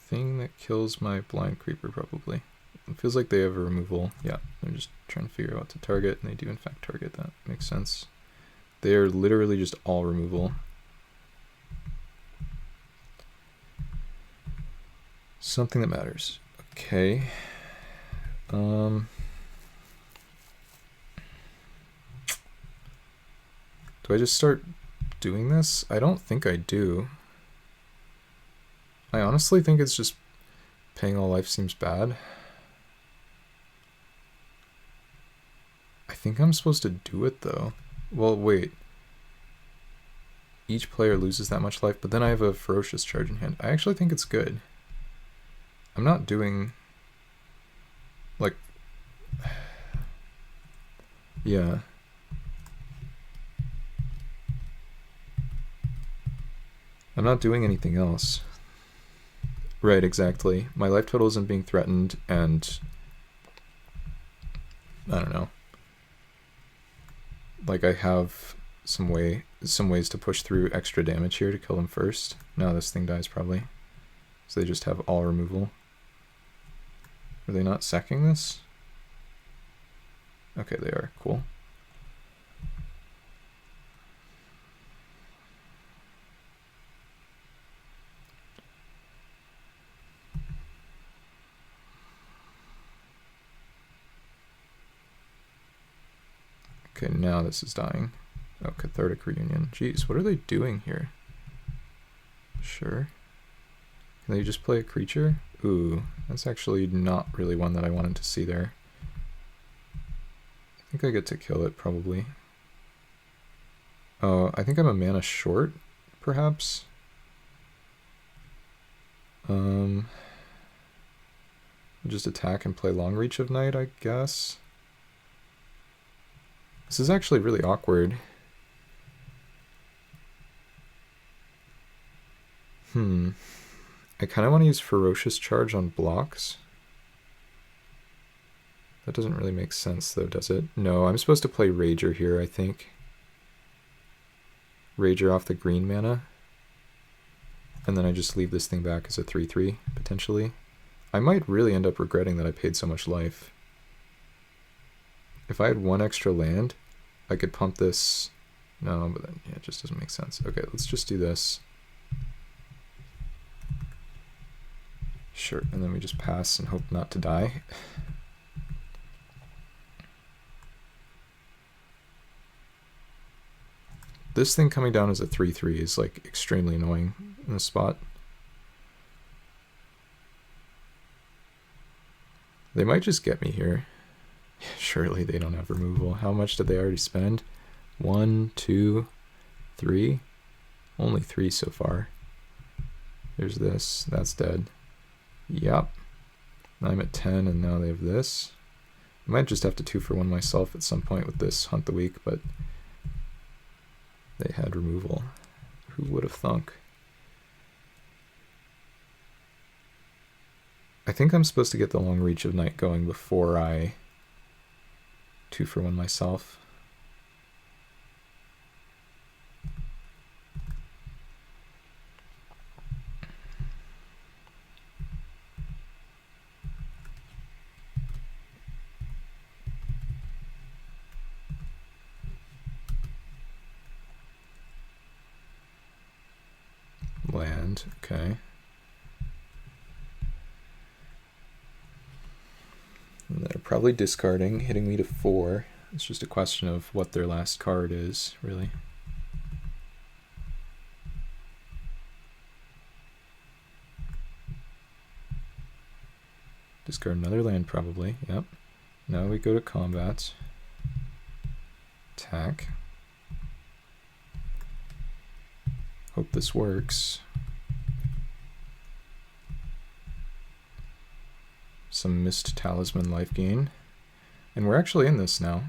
[SPEAKER 1] thing that kills my Blind Creeper, probably. It feels like they have a removal. Yeah, they're just trying to figure out what to target, and they do in fact target. That makes sense. They are literally just all removal. Something that matters. Okay. Do I just start doing this? I don't think I do. I honestly think it's just paying all life seems bad. I think I'm supposed to do it though. Well, wait. Each player loses that much life, but then I have a Ferocious Charge in hand. I actually think it's good. I'm not doing... like... yeah. I'm not doing anything else. Right, exactly. My life total isn't being threatened, and... I don't know. Like, I have some ways to push through extra damage here to kill them first. Now this thing dies, probably. So they just have all removal. Are they not sacking this? Okay, they are. Cool. Okay, now this is dying. Oh, Cathartic Reunion. Jeez, what are they doing here? Sure. Can they just play a creature? Ooh, that's actually not really one that I wanted to see there. I think I get to kill it, probably. Oh, I think I'm a mana short, perhaps? Just attack and play Long Reach of Night, I guess. This is actually really awkward. I kind of want to use Ferocious Charge on blocks. That doesn't really make sense though, does it? No, I'm supposed to play Rager here, I think. Rager off the green mana. And then I just leave this thing back as a 3/3, potentially. I might really end up regretting that I paid so much life. If I had 1 extra land, I could pump this. No, but then yeah, it just doesn't make sense. Okay, let's just do this. Sure, and then we just pass and hope not to die. This thing coming down as a 3/3 is like extremely annoying in this spot. They might just get me here. Surely they don't have removal. How much did they already spend? 1, 2, 3. Only 3 so far. There's this. That's dead. Yep. I'm at 10 and now they have this. I might just have to 2-for-1 myself at some point with this Hunt the Weak, but they had removal. Who would have thunk? I think I'm supposed to get the Long Reach of Night going before I 2-for-1 myself. Land, okay. And they're probably discarding, hitting me to 4. It's just a question of what their last card is, really. Discard another land, probably. Yep. Now we go to combat. Attack. Hope this works. Some Mist Talisman life gain. And we're actually in this now.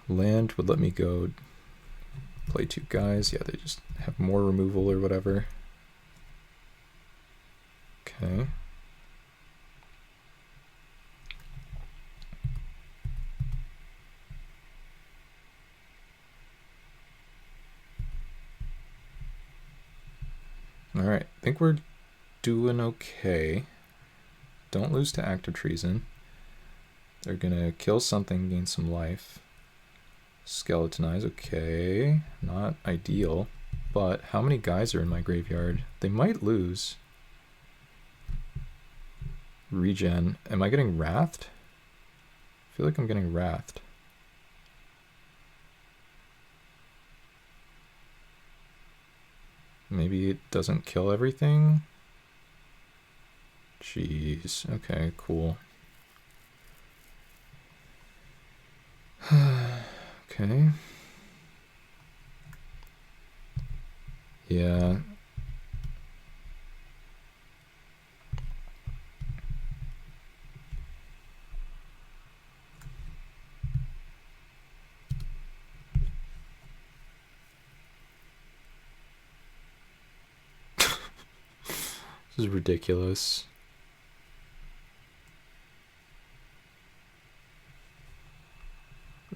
[SPEAKER 1] Land would let me go play 2 guys. Yeah, they just have more removal or whatever. Okay. Alright, I think we're doing okay. Don't lose to Act of Treason. They're gonna kill something, gain some life. Skeletonize, okay. Not ideal. But how many guys are in my graveyard? They might lose. Regen. Am I getting wrathed? I feel like I'm getting wrathed. Maybe it doesn't kill everything? Jeez. Okay, cool. Okay. Yeah. This is ridiculous.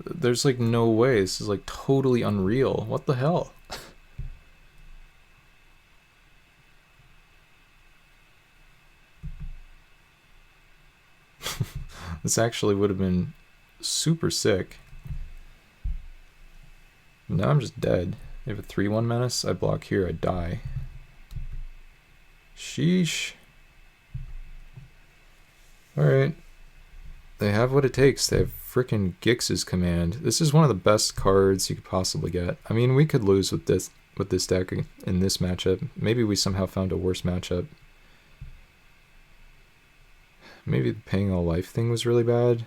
[SPEAKER 1] There's like no way. This is like totally unreal. What the hell? This actually would have been super sick. Now I'm just dead. They have a 3/1 menace. I block here, I die. Sheesh. Alright. They have what it takes. They have frickin' Gix's command. This is one of the best cards you could possibly get. I mean, we could lose with this deck in this matchup. Maybe we somehow found a worse matchup. Maybe the paying all life thing was really bad.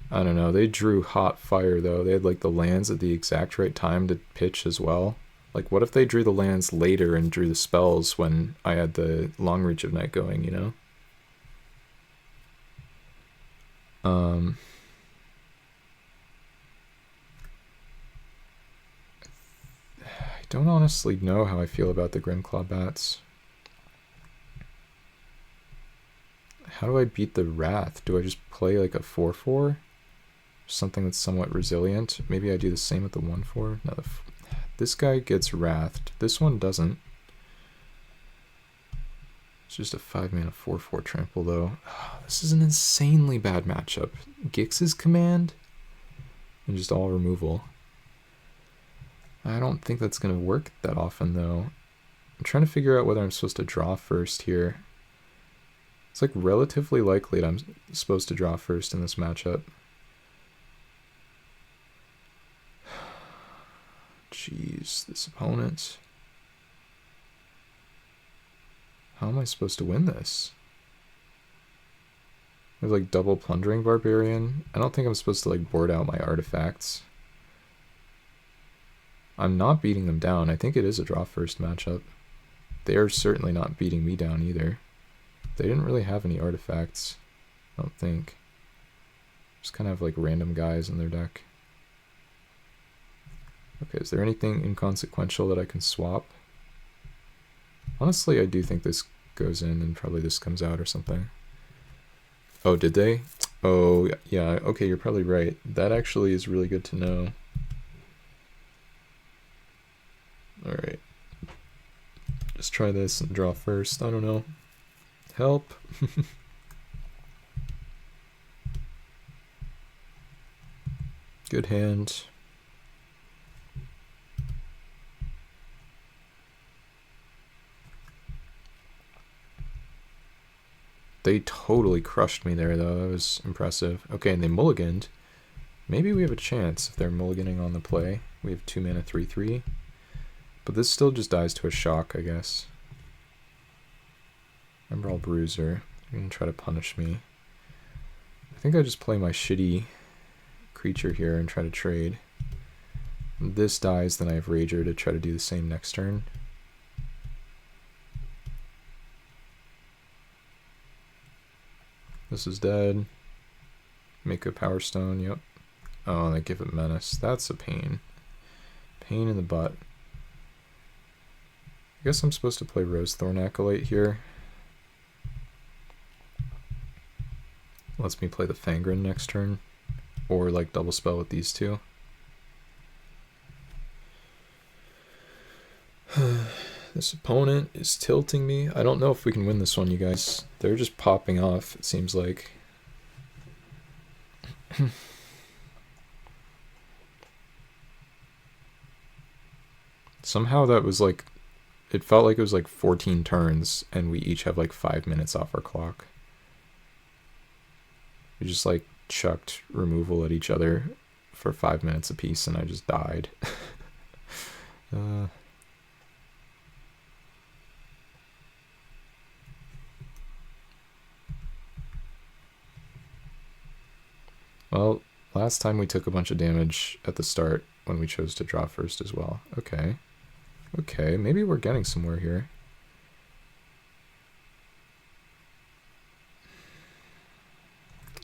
[SPEAKER 1] I don't know. They drew hot fire though. They had like the lands at the exact right time to pitch as well. Like what if they drew the lands later and drew the spells when I had the Long Reach of Night going, you know? I don't honestly know how I feel about the Grimclaw Bats. How do I beat the Wrath? Do I just play like a 4/4? Something that's somewhat resilient? Maybe I do the same with the 1/4? No, this guy gets Wrathed. This one doesn't. It's just a 5-mana 4/4 trample though. Oh, this is an insanely bad matchup. Gix's command and just all removal. I don't think that's going to work that often though. I'm trying to figure out whether I'm supposed to draw first here. It's like relatively likely that I'm supposed to draw first in this matchup. Jeez, this opponent. How am I supposed to win this? We have like double plundering barbarian. I don't think I'm supposed to like board out my artifacts. I'm not beating them down. I think it is a draw first matchup. They are certainly not beating me down either. They didn't really have any artifacts, I don't think. Just kind of have like random guys in their deck. Okay, is there anything inconsequential that I can swap? Honestly, I do think this goes in and probably this comes out or something. Oh, did they? Oh, yeah, okay, you're probably right. That actually is really good to know. Alright. Just try this and draw first. I don't know. Help. Good hand. They totally crushed me there, though. That was impressive. Okay, and they mulliganed. Maybe we have a chance if they're mulliganing on the play. We have 2 mana, 3/3. But this still just dies to a shock, I guess. Emerald Bruiser. You're gonna try to punish me. I think I just play my shitty creature here and try to trade. When this dies, then I have Rager to try to do the same next turn. This is dead. Make a Power Stone, yep. Oh, and I give it Menace. That's a pain. Pain in the butt. I guess I'm supposed to play Rosethorn Acolyte here. Lets me play the Fangren next turn. Or like double spell with these two. This opponent is tilting me. I don't know if we can win this one, you guys. They're just popping off, it seems like. Somehow that was like, it felt like it was like 14 turns and we each have like 5 minutes off our clock. We just like chucked removal at each other for 5 minutes apiece and I just died. Well, last time we took a bunch of damage at the start when we chose to draw first as well. Okay. Okay, maybe we're getting somewhere here.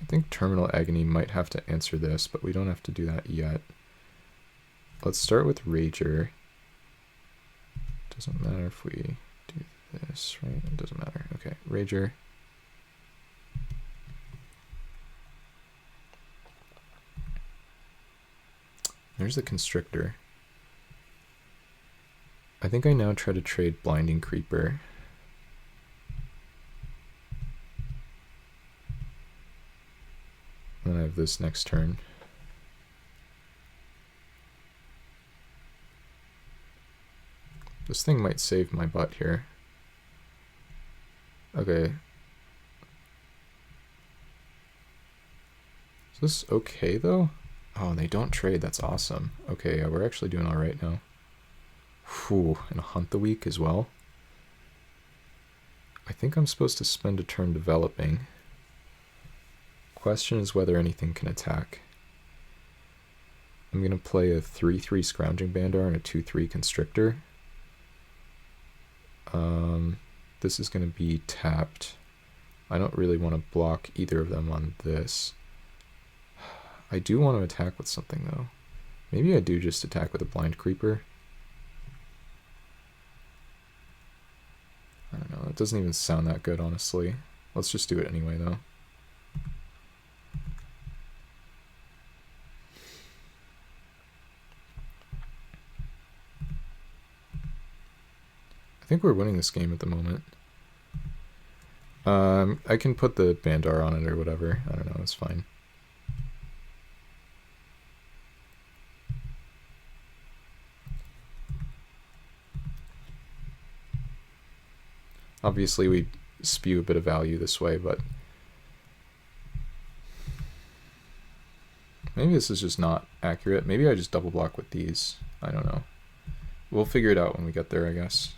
[SPEAKER 1] I think Terminal Agony might have to answer this, but we don't have to do that yet. Let's start with Rager. Doesn't matter if we do this, right? It doesn't matter. Okay, Rager. There's the Constrictor. I think I now try to trade Blinding Creeper. Then I have this next turn. This thing might save my butt here. Okay. Is this okay though? Oh, and they don't trade. That's awesome. Okay, yeah, we're actually doing all right now. Whew, and Hunt the Week as well. I think I'm supposed to spend a turn developing. Question is whether anything can attack. I'm going to play a 3/3 Scrounging Bandar and a 2/3 Constrictor. This is going to be tapped. I don't really want to block either of them on this. I do want to attack with something though. Maybe I do just attack with a Blind Creeper. I don't know, it doesn't even sound that good honestly. Let's just do it anyway though. I think we're winning this game at the moment. I can put the Bandar on it or whatever. I don't know, it's fine. Obviously we spew a bit of value this way, but maybe this is just not accurate. Maybe I just double block with these. I don't know. We'll figure it out when we get there, I guess.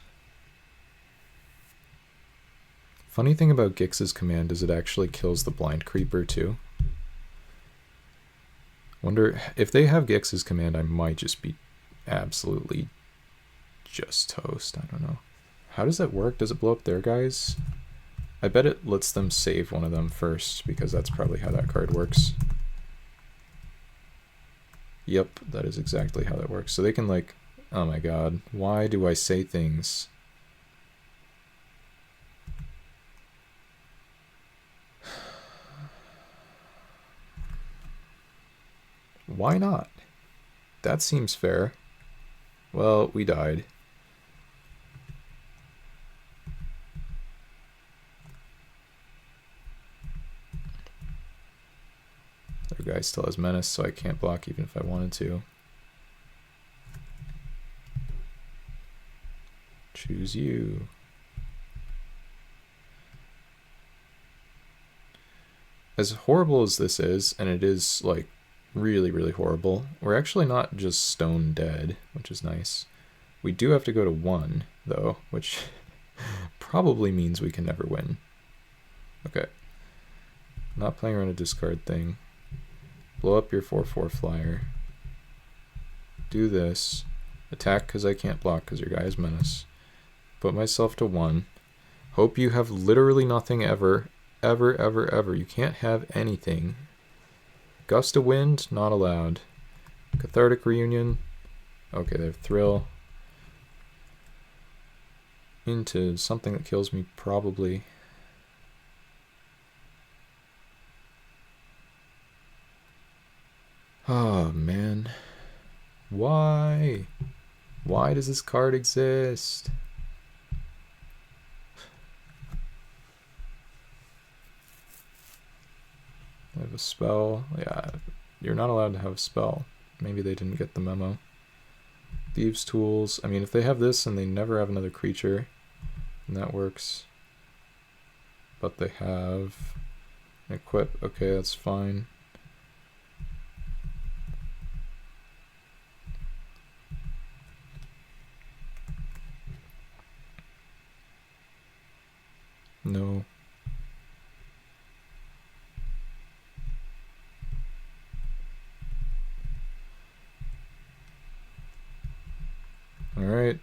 [SPEAKER 1] Funny thing about Gix's command is it actually kills the blind creeper too. Wonder if they have Gix's command, I might just be absolutely just toast. I don't know. How does that work? Does it blow up their guys? I bet it lets them save one of them first, because that's probably how that card works. Yep, that is exactly how that works. So they can like, oh my god, why do I say things? Why not? That seems fair. Well, we died. Their guy still has menace, so I can't block even if I wanted to. Choose you. As horrible as this is, and it is like really, really horrible, we're actually not just stone dead, which is nice. We do have to go to 1, though, which probably means we can never win. Okay. Not playing around a discard thing. Blow up your 4/4 flyer. Do this. Attack because I can't block because your guy is menace. Put myself to 1. Hope you have literally nothing ever. Ever, ever, ever. You can't have anything. Gust of wind, not allowed. Cathartic reunion. Okay, they have thrill. Into something that kills me, probably. Oh, man. Why? Why does this card exist? I have a spell. Yeah, you're not allowed to have a spell. Maybe they didn't get the memo. Thieves' tools. I mean, if they have this and they never have another creature, then that works. But they have equip. Okay, that's fine. No. Alright.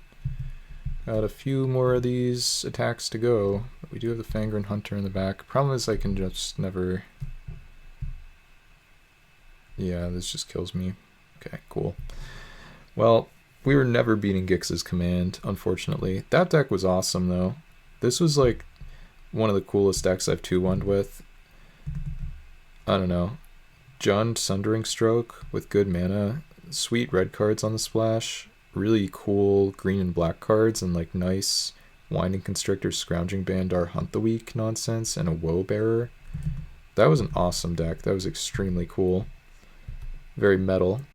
[SPEAKER 1] Got a few more of these attacks to go. But we do have the Fangren Hunter in the back. Problem is I can just never... Yeah, this just kills me. Okay, cool. Well, we were never beating Gix's command, unfortunately. That deck was awesome, though. This was, like, one of the coolest decks I've 2-1'd with. I don't know. Jund Sundering Stroke with good mana. Sweet red cards on the splash. Really cool green and black cards and like nice Winding Constrictor, Scrounging Bandar, Hunt the Weak nonsense, and a Woe Bearer. That was an awesome deck. That was extremely cool. Very metal.